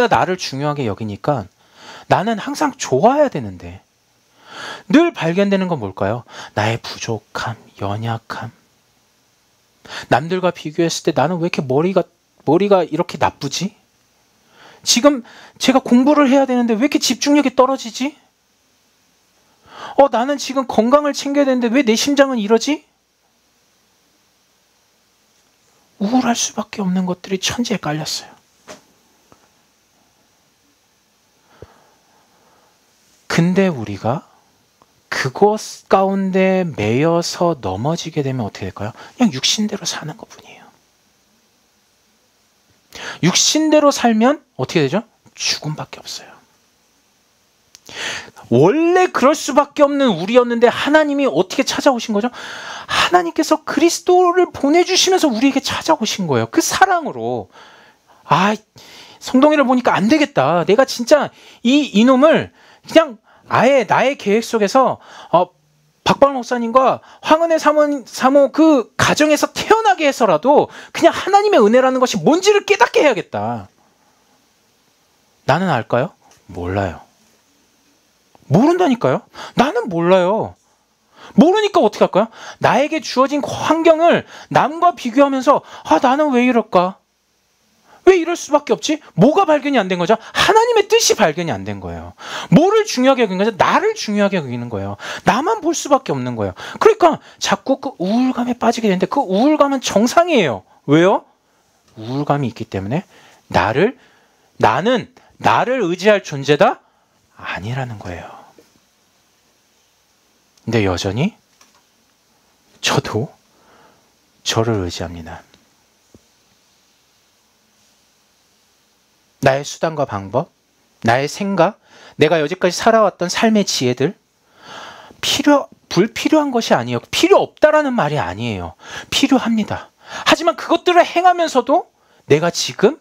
나를 중요하게 여기니까 나는 항상 좋아야 되는데 늘 발견되는 건 뭘까요? 나의 부족함, 연약함. 남들과 비교했을 때 나는 왜 이렇게 머리가 이렇게 나쁘지? 지금 제가 공부를 해야 되는데 왜 이렇게 집중력이 떨어지지? 나는 지금 건강을 챙겨야 되는데 왜 내 심장은 이러지? 우울할 수밖에 없는 것들이 천지에 깔렸어요. 근데 우리가 그것 가운데 매여서 넘어지게 되면 어떻게 될까요? 그냥 육신대로 사는 것뿐이에요. 육신대로 살면 어떻게 되죠? 죽음밖에 없어요. 원래 그럴 수밖에 없는 우리였는데 하나님이 어떻게 찾아오신 거죠? 하나님께서 그리스도를 보내주시면서 우리에게 찾아오신 거예요. 그 사랑으로. 성동이를 보니까 안 되겠다. 내가 진짜 이놈을 그냥 아예 나의 계획 속에서 박박 목사님과 황은혜 사모 그 가정에서 태어나게 해서라도 그냥 하나님의 은혜라는 것이 뭔지를 깨닫게 해야겠다. 나는 알까요? 몰라요. 모른다니까요. 나는 몰라요. 모르니까 어떻게 할까요? 나에게 주어진 환경을 남과 비교하면서 나는 왜 이럴까? 왜 이럴 수밖에 없지? 뭐가 발견이 안 된 거죠? 하나님의 뜻이 발견이 안 된 거예요. 뭐를 중요하게 여기는 거죠? 나를 중요하게 여기는 거예요. 나만 볼 수밖에 없는 거예요. 그러니까 자꾸 그 우울감에 빠지게 되는데 그 우울감은 정상이에요. 왜요? 우울감이 있기 때문에 나는 나를 의지할 존재다? 아니라는 거예요. 근데 여전히 저도 저를 의지합니다. 나의 수단과 방법, 나의 생각, 내가 여지까지 살아왔던 삶의 지혜들, 불필요한 것이 아니에요. 필요 없다라는 말이 아니에요. 필요합니다. 하지만 그것들을 행하면서도 내가 지금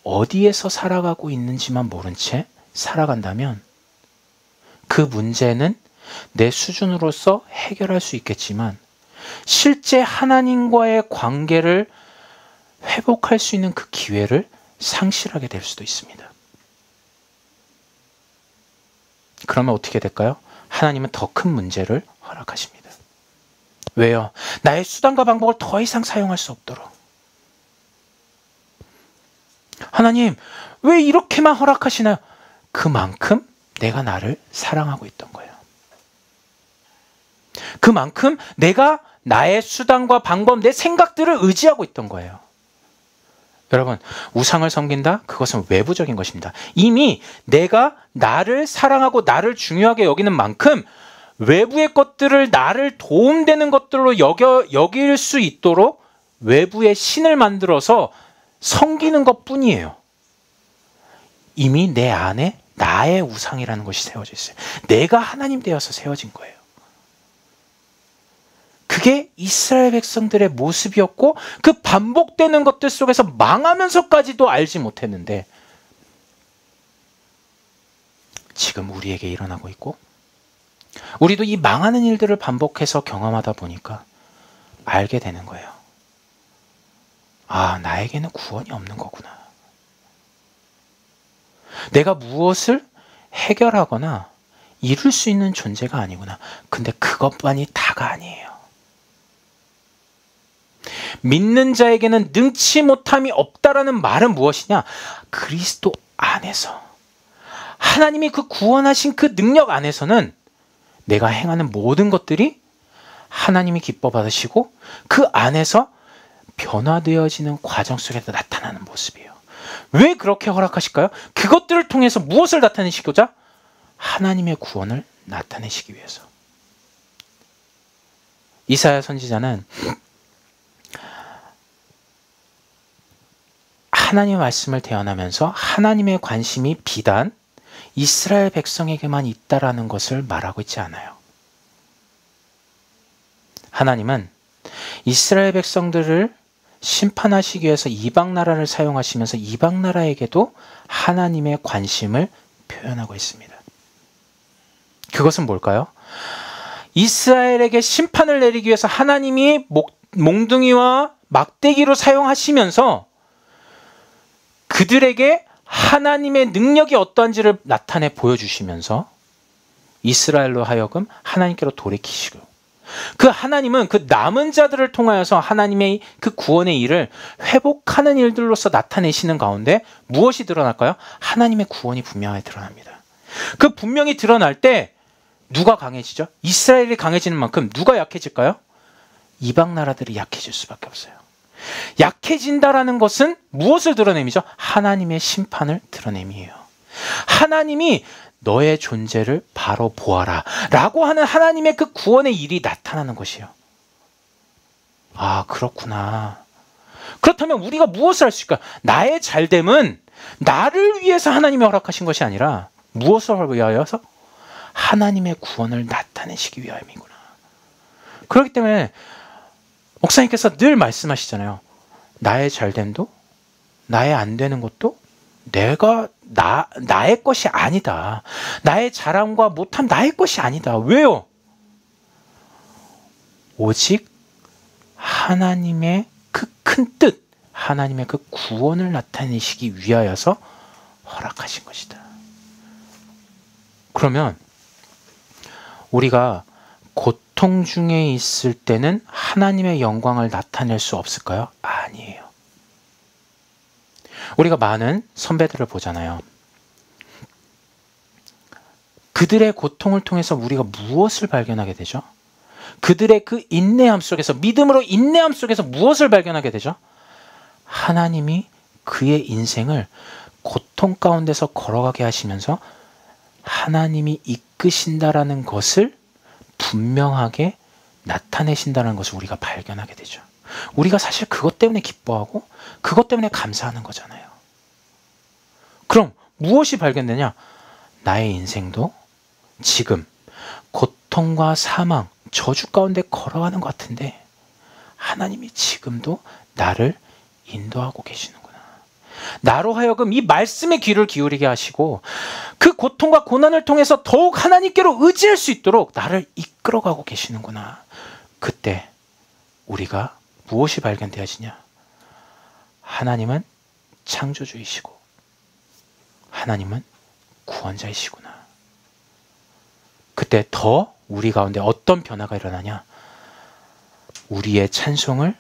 어디에서 살아가고 있는지만 모른 채 살아간다면 그 문제는 내 수준으로서 해결할 수 있겠지만 실제 하나님과의 관계를 회복할 수 있는 그 기회를 상실하게 될 수도 있습니다. 그러면 어떻게 될까요? 하나님은 더 큰 문제를 허락하십니다. 왜요? 나의 수단과 방법을 더 이상 사용할 수 없도록. 하나님, 왜 이렇게만 허락하시나요? 그만큼 내가 나를 사랑하고 있던 거예요. 그만큼 내가 나의 수단과 방법, 내 생각들을 의지하고 있던 거예요. 여러분, 우상을 섬긴다? 그것은 외부적인 것입니다. 이미 내가 나를 사랑하고 나를 중요하게 여기는 만큼 외부의 것들을 나를 도움되는 것들로 여길 수 있도록 외부의 신을 만들어서 섬기는 것뿐이에요. 이미 내 안에 나의 우상이라는 것이 세워져 있어요. 내가 하나님 되어서 세워진 거예요. 그게 이스라엘 백성들의 모습이었고 그 반복되는 것들 속에서 망하면서까지도 알지 못했는데 지금 우리에게 일어나고 있고 우리도 이 망하는 일들을 반복해서 경험하다 보니까 알게 되는 거예요. 나에게는 구원이 없는 거구나. 내가 무엇을 해결하거나 이룰 수 있는 존재가 아니구나. 근데 그것만이 다가 아니에요. 믿는 자에게는 능치 못함이 없다라는 말은 무엇이냐? 그리스도 안에서 하나님이 그 구원하신 그 능력 안에서는 내가 행하는 모든 것들이 하나님이 기뻐 받으시고 그 안에서 변화되어지는 과정 속에서 나타나는 모습이에요. 왜 그렇게 허락하실까요? 그것들을 통해서 무엇을 나타내시고자? 하나님의 구원을 나타내시기 위해서. 이사야 선지자는 하나님의 말씀을 대언하면서 하나님의 관심이 비단 이스라엘 백성에게만 있다라는 것을 말하고 있지 않아요. 하나님은 이스라엘 백성들을 심판하시기 위해서 이방 나라를 사용하시면서 이방 나라에게도 하나님의 관심을 표현하고 있습니다. 그것은 뭘까요? 이스라엘에게 심판을 내리기 위해서 하나님이 몽둥이와 막대기로 사용하시면서 그들에게 하나님의 능력이 어떠한지를 나타내 보여주시면서 이스라엘로 하여금 하나님께로 돌이키시고 그 하나님은 그 남은 자들을 통하여서 하나님의 그 구원의 일을 회복하는 일들로서 나타내시는 가운데 무엇이 드러날까요? 하나님의 구원이 분명하게 드러납니다. 그 분명히 드러날 때 누가 강해지죠? 이스라엘이 강해지는 만큼 누가 약해질까요? 이방 나라들이 약해질 수밖에 없어요. 약해진다라는 것은 무엇을 드러냄이죠? 하나님의 심판을 드러냄이에요. 하나님이 너의 존재를 바로 보아라 라고 하는 하나님의 그 구원의 일이 나타나는 것이에요. 아, 그렇구나. 그렇다면 우리가 무엇을 할 수 있을까? 나의 잘됨은 나를 위해서 하나님이 허락하신 것이 아니라 무엇을 위하여서? 하나님의 구원을 나타내시기 위함이구나. 그렇기 때문에 목사님께서 늘 말씀하시잖아요. 나의 잘됨도 나의 안 되는 것도 나의 것이 아니다. 나의 자랑과 못함 나의 것이 아니다. 왜요? 오직 하나님의 그 큰 뜻, 하나님의 그 구원을 나타내시기 위하여서 허락하신 것이다. 그러면 우리가 고통 중에 있을 때는 하나님의 영광을 나타낼 수 없을까요? 아니에요. 우리가 많은 선배들을 보잖아요. 그들의 고통을 통해서 우리가 무엇을 발견하게 되죠? 그들의 그 인내함 속에서, 믿음으로 인내함 속에서 무엇을 발견하게 되죠? 하나님이 그의 인생을 고통 가운데서 걸어가게 하시면서 하나님이 이끄신다라는 것을 분명하게 나타내신다는 것을 우리가 발견하게 되죠. 우리가 사실 그것 때문에 기뻐하고 그것 때문에 감사하는 거잖아요. 그럼 무엇이 발견되냐? 나의 인생도 지금 고통과 사망, 저주 가운데 걸어가는 것 같은데 하나님이 지금도 나를 인도하고 계시는구나. 나로 하여금 이 말씀에 귀를 기울이게 하시고 그 고통과 고난을 통해서 더욱 하나님께로 의지할 수 있도록 나를 이끌어가고 계시는구나. 그때 우리가 무엇이 발견되어지냐? 하나님은 창조주이시고 하나님은 구원자이시구나. 그때 더 우리 가운데 어떤 변화가 일어나냐? 우리의 찬송을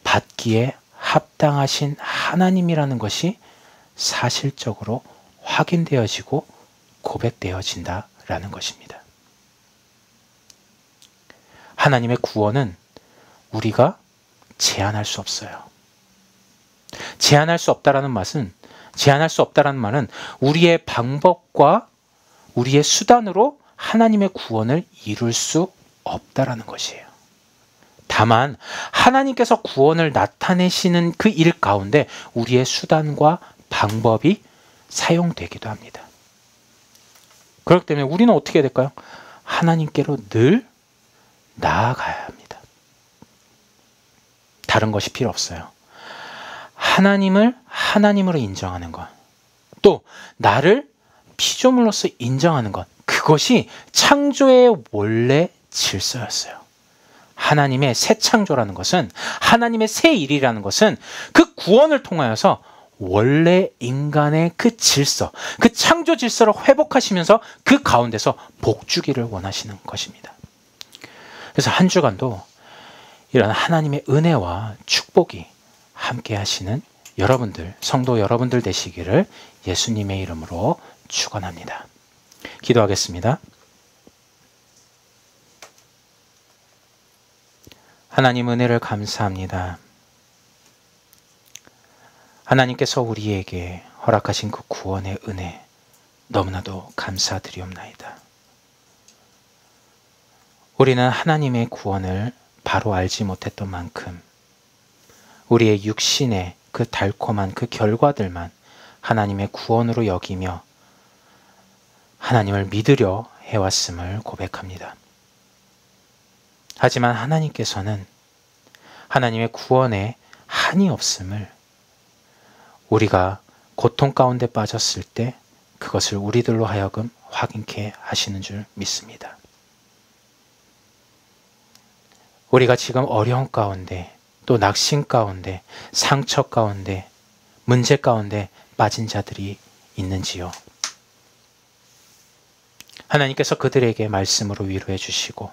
받기에 합당하신 하나님이라는 것이 사실적으로 확인되어지고 고백되어진다라는 것입니다. 하나님의 구원은 우리가 제한할 수 없어요. 제한할 수 없다라는 말은 우리의 방법과 우리의 수단으로 하나님의 구원을 이룰 수 없다라는 것이에요. 다만 하나님께서 구원을 나타내시는 그 일 가운데 우리의 수단과 방법이 사용되기도 합니다. 그렇기 때문에 우리는 어떻게 해야 될까요? 하나님께로 늘 나아가야 합니다. 다른 것이 필요 없어요. 하나님을 하나님으로 인정하는 것, 또 나를 피조물로서 인정하는 것, 그것이 창조의 원래 질서였어요. 하나님의 새 창조라는 것은, 하나님의 새 일이라는 것은 그 구원을 통하여서 원래 인간의 그 질서, 그 창조 질서를 회복하시면서 그 가운데서 복주기를 원하시는 것입니다. 그래서 한 주간도 이런 하나님의 은혜와 축복이 함께 하시는 여러분들, 성도 여러분들 되시기를 예수님의 이름으로 축원합니다. 기도하겠습니다. 하나님 은혜를 감사합니다. 하나님께서 우리에게 허락하신 그 구원의 은혜 너무나도 감사드리옵나이다. 우리는 하나님의 구원을 바로 알지 못했던 만큼 우리의 육신의 그 달콤한 그 결과들만 하나님의 구원으로 여기며 하나님을 믿으려 해왔음을 고백합니다. 하지만 하나님께서는 하나님의 구원에 한이 없음을, 우리가 고통 가운데 빠졌을 때 그것을 우리들로 하여금 확인케 하시는 줄 믿습니다. 우리가 지금 어려움 가운데, 또 낙심 가운데, 상처 가운데, 문제 가운데 빠진 자들이 있는지요. 하나님께서 그들에게 말씀으로 위로해 주시고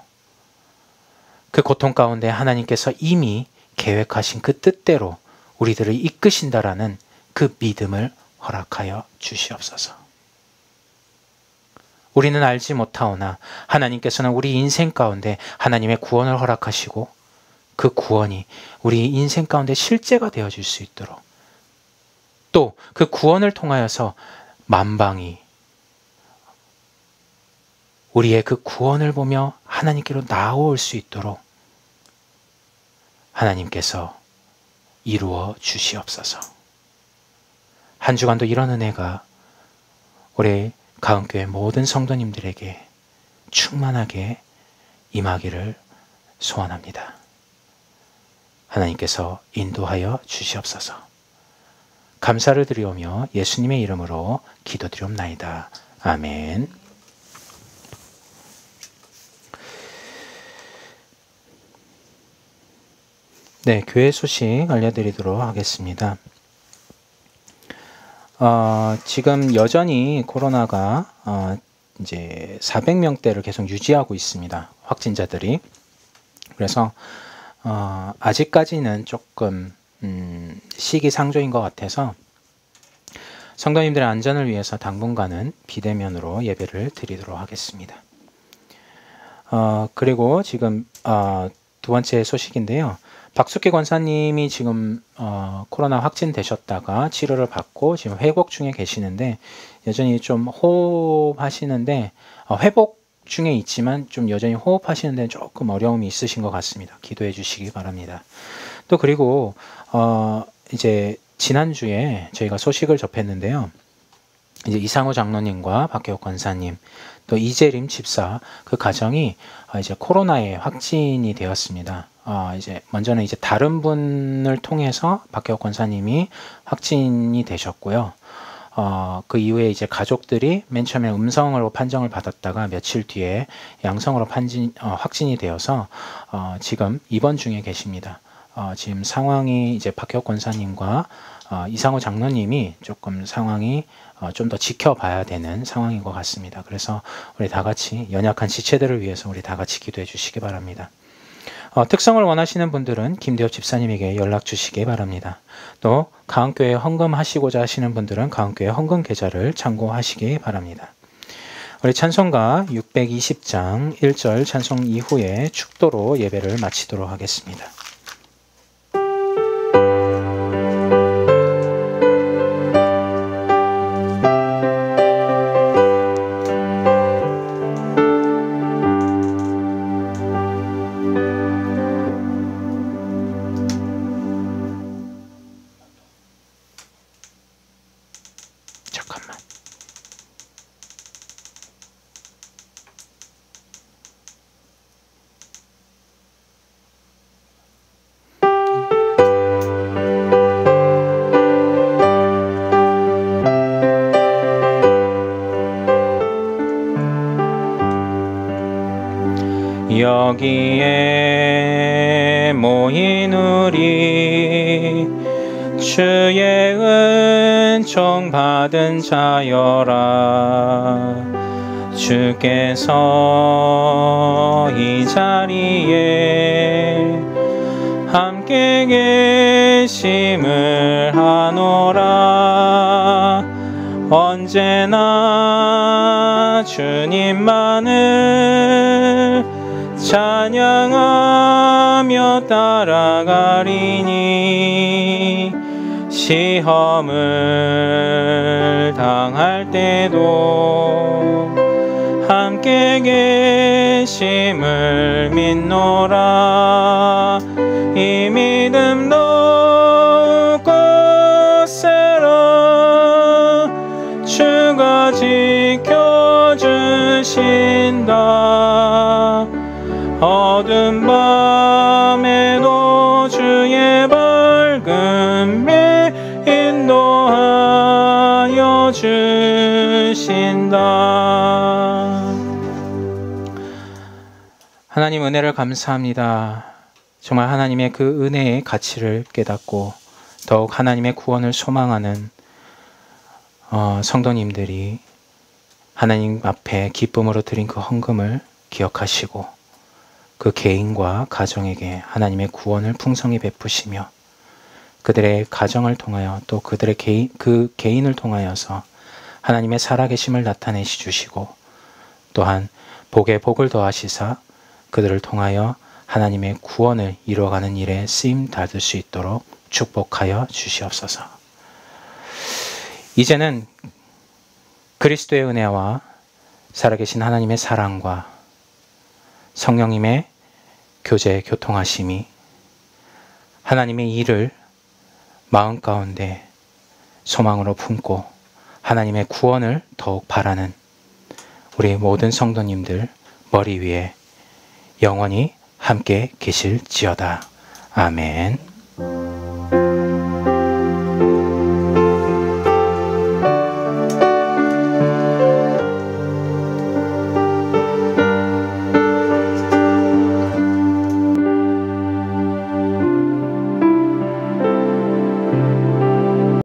그 고통 가운데 하나님께서 이미 계획하신 그 뜻대로 우리들을 이끄신다라는 그 믿음을 허락하여 주시옵소서. 우리는 알지 못하오나 하나님께서는 우리 인생 가운데 하나님의 구원을 허락하시고 그 구원이 우리 인생 가운데 실제가 되어질 수 있도록, 또 그 구원을 통하여서 만방이 우리의 그 구원을 보며 하나님께로 나아올 수 있도록 하나님께서 이루어 주시옵소서. 한 주간도 이런 은혜가 우리 가은교회 모든 성도님들에게 충만하게 임하기를 소원합니다. 하나님께서 인도하여 주시옵소서. 감사를 드리오며 예수님의 이름으로 기도드리옵나이다. 아멘. 네, 교회 소식 알려드리도록 하겠습니다. 지금 여전히 코로나가 이제 400명대를 계속 유지하고 있습니다. 확진자들이. 그래서 아직까지는 조금 시기상조인 것 같아서 성도님들의 안전을 위해서 당분간은 비대면으로 예배를 드리도록 하겠습니다. 그리고 지금 두 번째 소식인데요. 박숙희 권사님이 지금 코로나 확진되셨다가 치료를 받고 지금 회복 중에 계시는데 여전히 좀 호흡하시는데 회복 중에 있지만 좀 여전히 호흡하시는 데는 조금 어려움이 있으신 것 같습니다. 기도해 주시기 바랍니다. 또 그리고 이제 지난주에 저희가 소식을 접했는데요. 이제 이상호 장로님과 박혜옥 권사님 또 이재림 집사 그 가정이 이제 코로나에 확진이 되었습니다. 이제 먼저는 이제 다른 분을 통해서 박혜옥 권사님이 확진이 되셨고요. 그 이후에 이제 가족들이 맨 처음에 음성으로 판정을 받았다가 며칠 뒤에 양성으로 확진이 되어서 지금 입원 중에 계십니다. 지금 상황이 이제 박혜옥 권사님과 이상호 장로님이 조금 상황이 좀 더 지켜봐야 되는 상황인 것 같습니다. 그래서 우리 다 같이 연약한 지체들을 위해서 우리 다 같이 기도해 주시기 바랍니다. 특성을 원하시는 분들은 김대엽 집사님에게 연락 주시기 바랍니다. 또 가은교회 헌금하시고자 하시는 분들은 가은교회 헌금 계좌를 참고하시기 바랍니다. 우리 찬송가 620장 1절 찬송 이후에 축도로 예배를 마치도록 하겠습니다. 여기에 모인 우리 주의 은총 받은 자여라. 주께서 이 자리에 함께 계심을 하노라. 언제나 주님만을 찬양하며 따라가리니 시험을 당할 때도 함께 계심을 믿노라. 이 믿음 더욱 굳세라. 주가 지켜주신다. 어두운 밤에도 주의 밝음이 인도하여 주신다. 하나님 은혜를 감사합니다. 정말 하나님의 그 은혜의 가치를 깨닫고 더욱 하나님의 구원을 소망하는 성도님들이 하나님 앞에 기쁨으로 드린 그 헌금을 기억하시고 그 개인과 가정에게 하나님의 구원을 풍성히 베푸시며 그들의 가정을 통하여 또 그들의 그 개인을 통하여서 하나님의 살아계심을 나타내시 주시고 또한 복에 복을 더하시사 그들을 통하여 하나님의 구원을 이루어가는 일에 쓰임 받을 수 있도록 축복하여 주시옵소서. 이제는 그리스도의 은혜와 살아계신 하나님의 사랑과 성령님의 교제 교통하심이 하나님의 일을 마음 가운데 소망으로 품고 하나님의 구원을 더욱 바라는 우리 모든 성도님들 머리 위에 영원히 함께 계실지어다. 아멘.